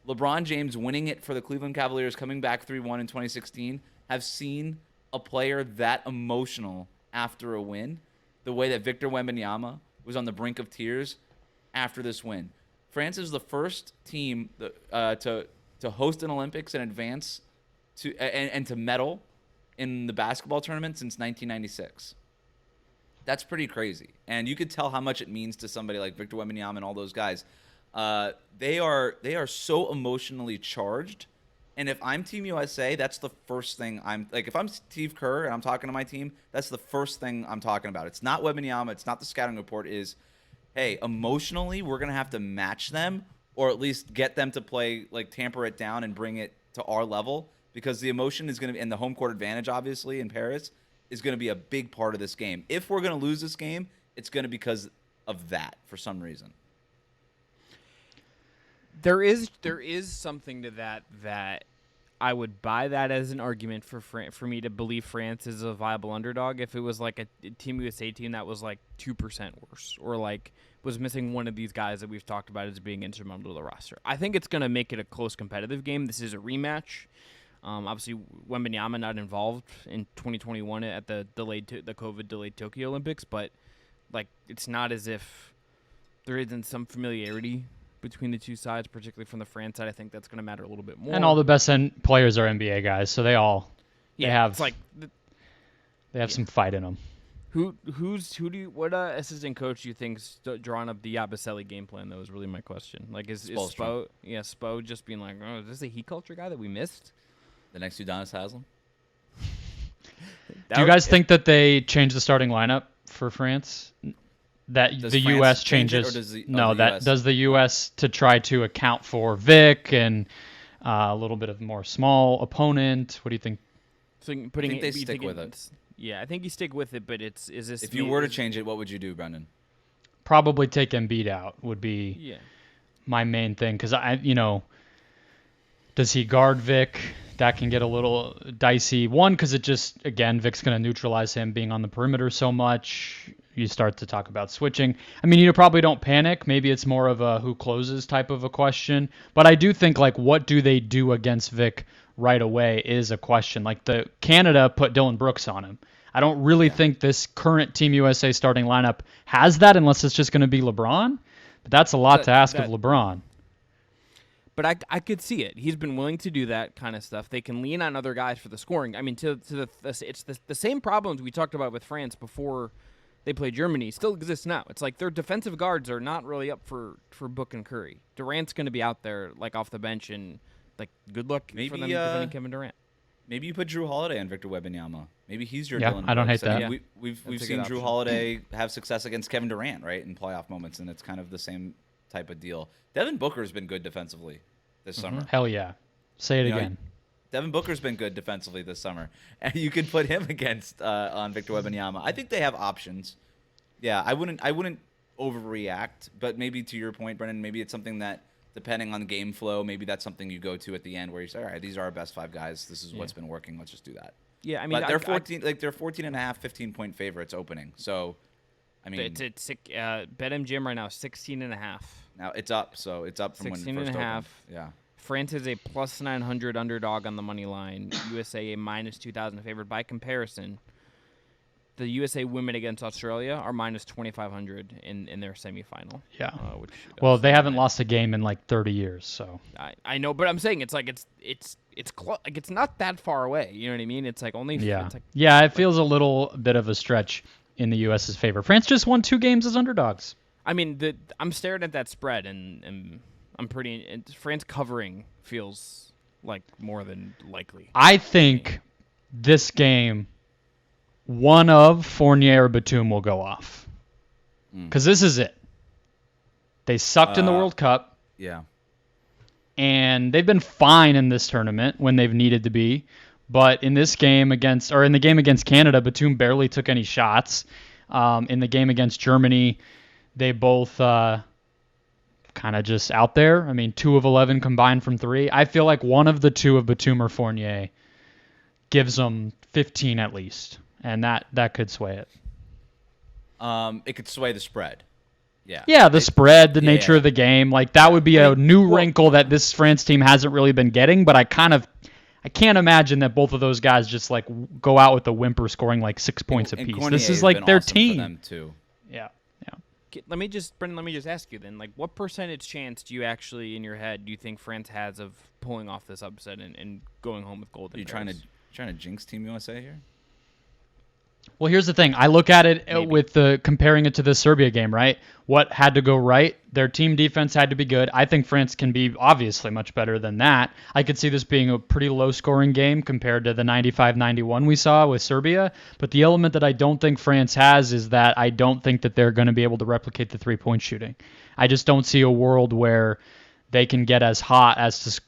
LeBron James winning it for the Cleveland Cavaliers, coming back 3-1 in 2016, have seen a player that emotional after a win, the way that Victor Wembanyama was on the brink of tears after this win. France is the first team to host an Olympics and advance and to medal in the basketball tournament since 1996. That's pretty crazy. And you could tell how much it means to somebody like Victor Wembanyama and all those guys. They are so emotionally charged. And if I'm Team USA, that's the first thing I'm like. If I'm Steve Kerr and I'm talking to my team, that's the first thing I'm talking about. It's not Wembanyama. It's not the scouting report. Is, hey, emotionally, we're gonna have to match them, or at least get them to play, like tamper it down and bring it to our level, because the emotion is gonna be, and the home court advantage, obviously in Paris, is gonna be a big part of this game. If we're gonna lose this game, it's gonna be because of that for some reason. There is something to that I would buy that as an argument for me to believe France is a viable underdog if it was like a Team USA team that was like 2% worse, or like was missing one of these guys that we've talked about as being instrumental to the roster. I think it's going to make it a close competitive game. This is a rematch. Obviously, Wembanyama not involved in 2021 at the COVID delayed Tokyo Olympics, but like it's not as if there isn't some familiarity between the two sides, particularly from the France side. I think that's going to matter a little bit more. And all the best players are NBA guys, so they have it's like some fight in them. What assistant coach do you think's drawing up the Yabusele game plan? That was really my question. Like is Spoelstra. Spo just being like, oh, is this a heat culture guy that we missed? The next Udonis Haslem. Do you guys think that they change the starting lineup for France? That Does the France U.S. change it, changes? or does the US? Does the U.S. to try to account for Vic and a little bit of more small opponent? What do you think? So I think they stick with it. Yeah, I think you stick with it, but is this? If you were to change it, what would you do, Brendon? Probably take Embiid out would be Yeah. my main thing, because does he guard Vic? That can get a little dicey. One, because it just, again, Vic's going to neutralize him being on the perimeter so much. You start to talk about switching. I mean, you probably don't panic. Maybe it's more of a who closes type of a question. But I do think, like, what do they do against Vic right away is a question. Like, the Canada put Dylan Brooks on him. I don't really think this current Team USA starting lineup has that unless it's just going to be LeBron. But that's a lot to ask of LeBron. But I could see it. He's been willing to do that kind of stuff. They can lean on other guys for the scoring. I mean, it's the same problems we talked about with France before they played Germany still exists now. It's like their defensive guards are not really up for Book and Curry. Durant's going to be out there like off the bench, and like good luck for them defending Kevin Durant. Maybe you put Drew Holiday and Victor Wembanyama. Maybe he's your Yeah, Dylan I don't Brooks. hate that. I mean, we've seen Drew Holiday have success against Kevin Durant, right, in playoff moments, and it's kind of the same type of deal. Devin Booker's been good defensively this summer. Hell yeah. Say it again. Devin Booker's been good defensively this summer, and you can put him against on Victor Wembanyama. I think they have options. Yeah, I wouldn't overreact, but maybe to your point, Brendan, maybe it's something that, depending on game flow, maybe that's something you go to at the end where you say, all right, these are our best 5 guys. This is what's been working. Let's just do that. Yeah, I mean, but they're 14, they're 14 and a half, 15-point favorites opening. So, I mean, it's BetMGM right now 16.5. Now it's up, so it's up from when it 16 first and a half. opened. Yeah. France is a plus 900 underdog on the money line. USA a minus 2,000 favored. By comparison, the USA women against Australia are minus 2,500 in their semifinal. Yeah. Which Well, they haven't lost a game in like 30 years, so. I know, but I'm saying it's like it's like it's not that far away. You know what I mean? It's like only Yeah. It's like, Yeah, it feels a little bit of a stretch in the U.S.'s favor. France just won 2 games as underdogs. I mean, I'm staring at that spread, and I'm pretty. France covering feels like more than likely. I think this game, one of Fournier or Batum will go off. Because this is it. They sucked in the World Cup. Yeah. And they've been fine in this tournament when they've needed to be. But in this game in the game against Canada, Batum barely took any shots. In the game against Germany, they both kind of just out there. I mean, 2 of 11 combined from 3. I feel like one of the 2 of Batum or Fournier gives them 15 at least. And that could sway it. It could sway the spread. Yeah. Yeah, the spread, the nature of the game. Like, that would be a new wrinkle that this France team hasn't really been getting, but I can't imagine that both of those guys just like go out with a whimper scoring like 6 points apiece. This is like their awesome team. For them too. Yeah. Brendan, let me just ask you then, like, what percentage chance do you actually, in your head, do you think France has of pulling off this upset and going home with gold? Are you trying to jinx Team USA here? Well, here's the thing. I look at it with comparing it to the Serbia game, right? What had to go right? Their team defense had to be good. I think France can be obviously much better than that. I could see this being a pretty low-scoring game compared to the 95-91 we saw with Serbia. But the element that I don't think France has is that I don't think that they're going to be able to replicate the three-point shooting. I just don't see a world where they can get as hot as to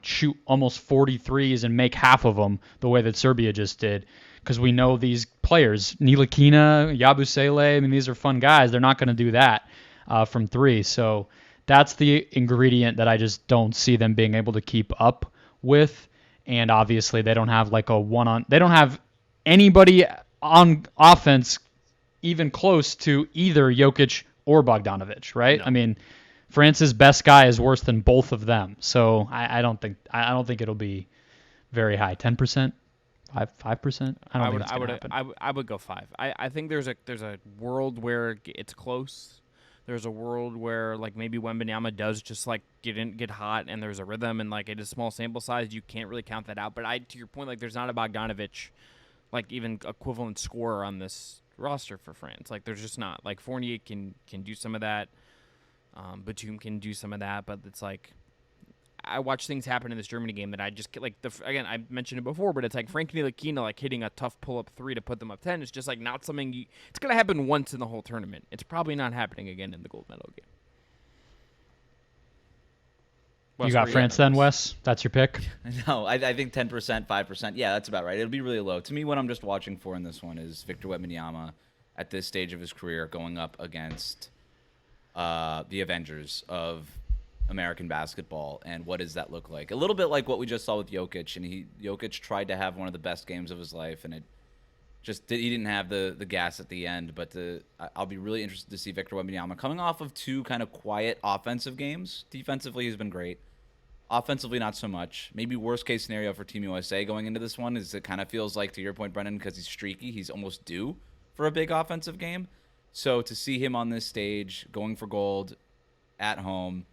shoot almost 43s and make half of them the way that Serbia just did. Because we know these players, Ntilikina, Yabusele, I mean, these are fun guys. They're not going to do that from 3. So that's the ingredient that I just don't see them being able to keep up with. And obviously they don't have like they don't have anybody on offense even close to either Jokic or Bogdanovic, right? No. I mean, France's best guy is worse than both of them. So I don't think it'll be very high. 10%? 5%? I would go 5. I think there's a world where it's close. There's a world where like maybe Wembanyama does just like get hot and there's a rhythm, and like it is small sample size, you can't really count that out. But to your point, like there's not a Bogdanovic like even equivalent scorer on this roster for France. Like there's just not. Like Fournier can do some of that. Batum can do some of that, but it's like I watched things happen in this Germany game that I just like. Again, I mentioned it before, but it's like Frank Ntilikina like hitting a tough pull-up 3 to put them up 10. It's just like not something it's gonna happen once in the whole tournament. It's probably not happening again in the gold medal game. You got France then, Wes? That's your pick? No, I think 10%, 5%. Yeah, that's about right. It'll be really low. To me, what I'm just watching for in this one is Victor Wembanyama at this stage of his career going up against the Avengers of American basketball, and what does that look like? A little bit like what we just saw with Jokic, and Jokic tried to have one of the best games of his life, and he didn't have the gas at the end. But I'll be really interested to see Victor Wembanyama coming off of 2 kind of quiet offensive games. Defensively, he's been great. Offensively, not so much. Maybe worst case scenario for Team USA going into this one is it kind of feels like, to your point, Brendon, because he's streaky, he's almost due for a big offensive game. So to see him on this stage going for gold at home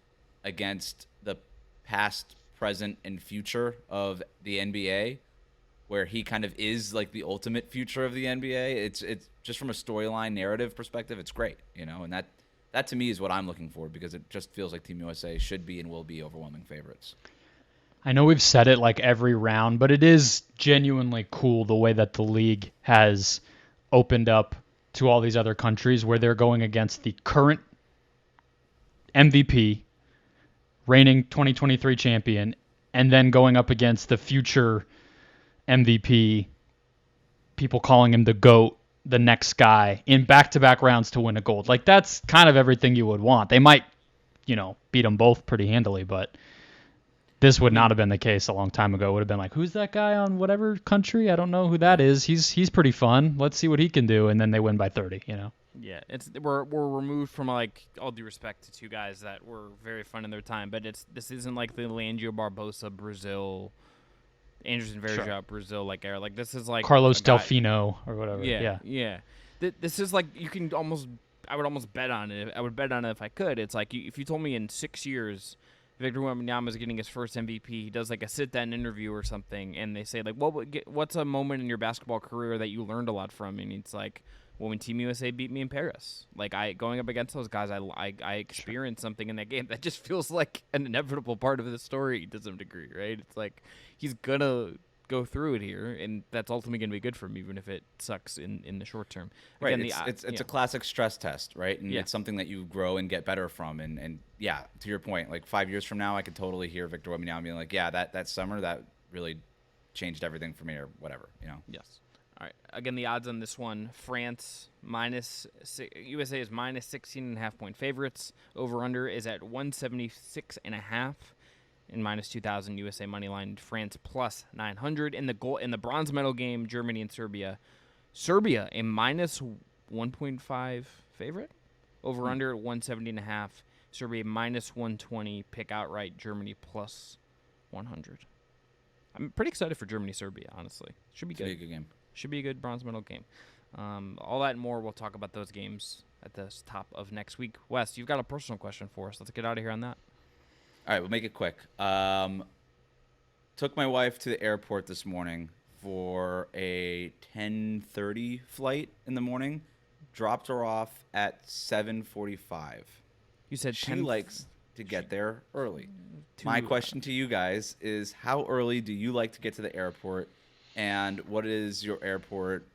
against the past, present, and future of the NBA, where he kind of is like the ultimate future of the NBA, it's just from a storyline narrative perspective, it's great, and that to me is what I'm looking for, because it just feels like Team USA should be and will be overwhelming favorites. I know we've said it like every round, but it is genuinely cool the way that the league has opened up to all these other countries where they're going against the current MVP, reigning 2023 champion, and then going up against the future MVP, people calling him the GOAT, the next guy, in back-to-back rounds to win a gold. Like, that's kind of everything you would want. They might, beat them both pretty handily, but this would not have been the case a long time ago. It would have been like, who's that guy on whatever country? I don't know who that is. He's pretty fun. Let's see what he can do, and then they win by 30, Yeah, we're removed from, like, all due respect to two guys that were very fun in their time, but this isn't like the Leandro Barbosa Brazil, Anderson Varejao Brazil like era. Like, this is like Carlos Delfino or whatever. Yeah. This is like, I would almost bet on it. I would bet on it if I could. It's like, if you told me in 6 years Victor Wembanyama is getting his first MVP, he does like a sit-down interview or something, and they say like, what's a moment in your basketball career that you learned a lot from? And it's like, well, when Team USA beat me in Paris, like going up against those guys, I experienced something in that game that just feels like an inevitable part of the story to some degree, right? It's like he's gonna go through it here, and that's ultimately gonna be good for him, even if it sucks in the short term. Right, Again, it's a classic stress test, right? And it's something that you grow and get better from. And yeah, to your point, like 5 years from now, I could totally hear Victor Wembanyama being like, yeah, that summer that really changed everything for me, or whatever, Yes. All right. Again, the odds on this one: France USA is minus 16.5 point favorites. Over under is at 176.5, and minus 2,000 USA money line. France plus 900 in the bronze medal game. Germany and Serbia. Serbia a minus 1.5 favorite. Over under at 170.5. Serbia minus 120. Pick outright. Germany plus 100. I'm pretty excited for Germany Serbia. Honestly, should be good. Should be a good game. Should be a good bronze medal game. All that and more, we'll talk about those games at the top of next week. Wes, you've got a personal question for us. Let's get out of here on that. All right, we'll make it quick. Took my wife to the airport this morning for a 10:30 flight in the morning. Dropped her off at 7:45. You said She likes to get there early. My question to you guys is, how early do you like to get to the airport? And what is your airport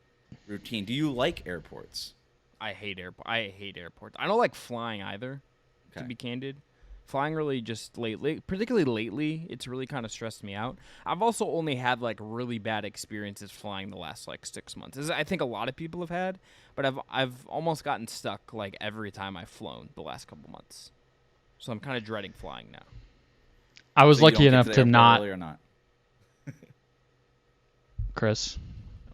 routine? Do you like airports? I hate airports. I don't like flying either, to be candid. Flying really just particularly lately, it's really kind of stressed me out. I've also only had like really bad experiences flying the last like 6 months. As I think a lot of people have had, but I've almost gotten stuck like every time I've flown the last couple months. So I'm kind of dreading flying now. I was So you lucky don't get enough the to airport not. early or not? Chris.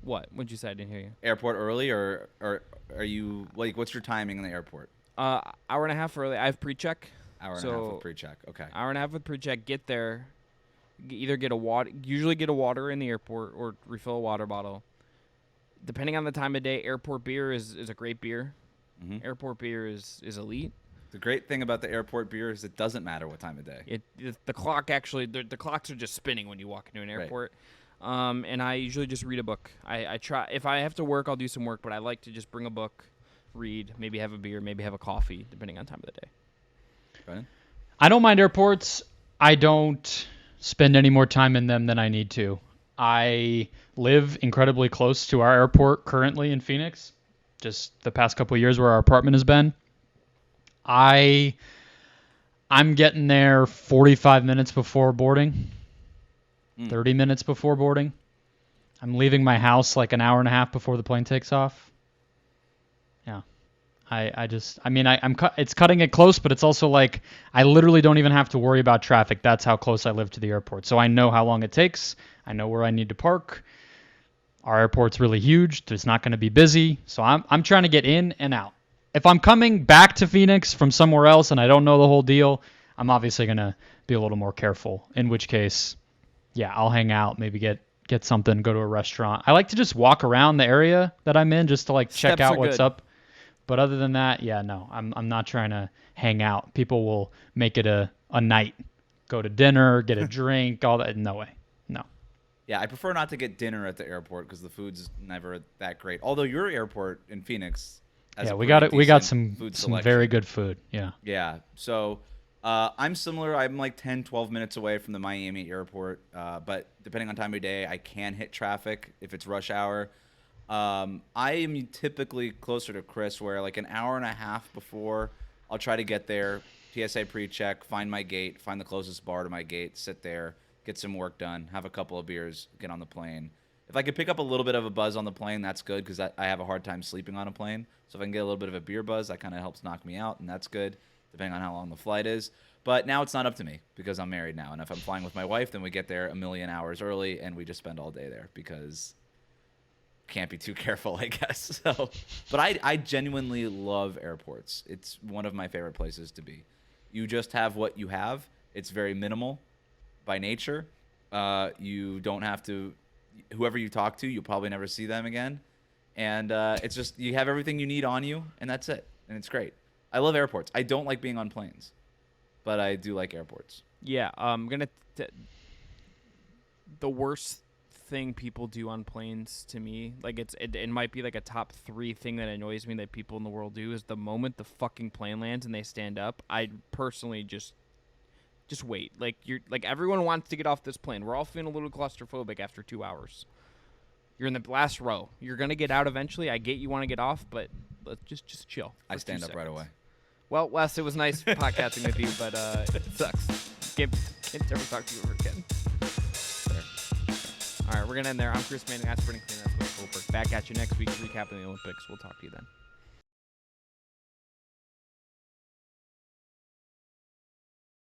What'd you say? I didn't hear you. Airport early, or are you like, what's your timing in the airport? Hour and a half early. I have pre-check. Hour and a half with pre-check. Okay. Hour and a half with pre-check. Get there. Either get a water. Usually get a water in the airport or refill a water bottle. Depending on the time of day, airport beer is a great beer. Mm-hmm. Airport beer is elite. The great thing about the airport beer is it doesn't matter what time of day. The clock actually the clocks are just spinning when you walk into an airport. Right. And I usually just read a book. I try, if I have to work, I'll do some work, but I like to just bring a book, read, maybe have a beer, maybe have a coffee, depending on time of the day. Brendon? I don't mind airports. I don't spend any more time in them than I need to. I live incredibly close to our airport currently in Phoenix, just the past couple of years where our apartment has been. I'm getting there 45 minutes before boarding, 30 minutes before boarding. I'm leaving my house like an hour and a half before the plane takes off. Yeah. It's cutting it close, but it's also like I literally don't even have to worry about traffic. That's how close I live to the airport. So I know how long it takes. I know where I need to park. Our airport's really huge. It's not going to be busy. So I'm trying to get in and out. If I'm coming back to Phoenix from somewhere else and I don't know the whole deal, I'm obviously going to be a little more careful. In which case, yeah, I'll hang out, maybe get something, go to a restaurant. I like to just walk around the area that I'm in just to like check Steps out are what's good. up. But other than that, yeah, no, I'm not trying to hang out. People will make it a night, go to dinner, get a drink, all that. No way, no. Yeah, I prefer not to get dinner at the airport because the food's never that great. Although your airport in Phoenix has Yeah, a we pretty got it. We got decent some food some selection. very good food. Yeah. Yeah. So I'm similar. I'm like 10, 12 minutes away from the Miami airport. But depending on time of day, I can hit traffic if it's rush hour. I am typically closer to Chris, where like an hour and a half before, I'll try to get there, TSA pre-check, find my gate, find the closest bar to my gate, sit there, get some work done, have a couple of beers, get on the plane. If I could pick up a little bit of a buzz on the plane, that's good because I have a hard time sleeping on a plane. So if I can get a little bit of a beer buzz, that kind of helps knock me out, and that's good, depending on how long the flight is. But now it's not up to me because I'm married now. And if I'm flying with my wife, then we get there a million hours early, and we just spend all day there because can't be too careful, I guess. So, but I genuinely love airports. It's one of my favorite places to be. You just have what you have. It's very minimal by nature. You don't have to, whoever you talk to, you'll probably never see them again. And it's just, you have everything you need on you, and that's it. And it's great. I love airports. I don't like being on planes, but I do like airports. Yeah, the worst thing people do on planes to me, like it might be like a top 3 thing that annoys me that people in the world do, is the moment the fucking plane lands and they stand up, I personally just wait. Like everyone wants to get off this plane. We're all feeling a little claustrophobic after 2 hours. You're in the last row. You're gonna get out eventually. I get you want to get off, but let's just chill. I for 2 stand up right seconds. away. Well, Wes, it was nice podcasting with you, but it sucks. Can't ever talk to you ever again. All right, we're going to end there. I'm Chris Manning. That's Brendon Kleen. That's Wes Goldberg. Back at you next week, recapping the Olympics. We'll talk to you then.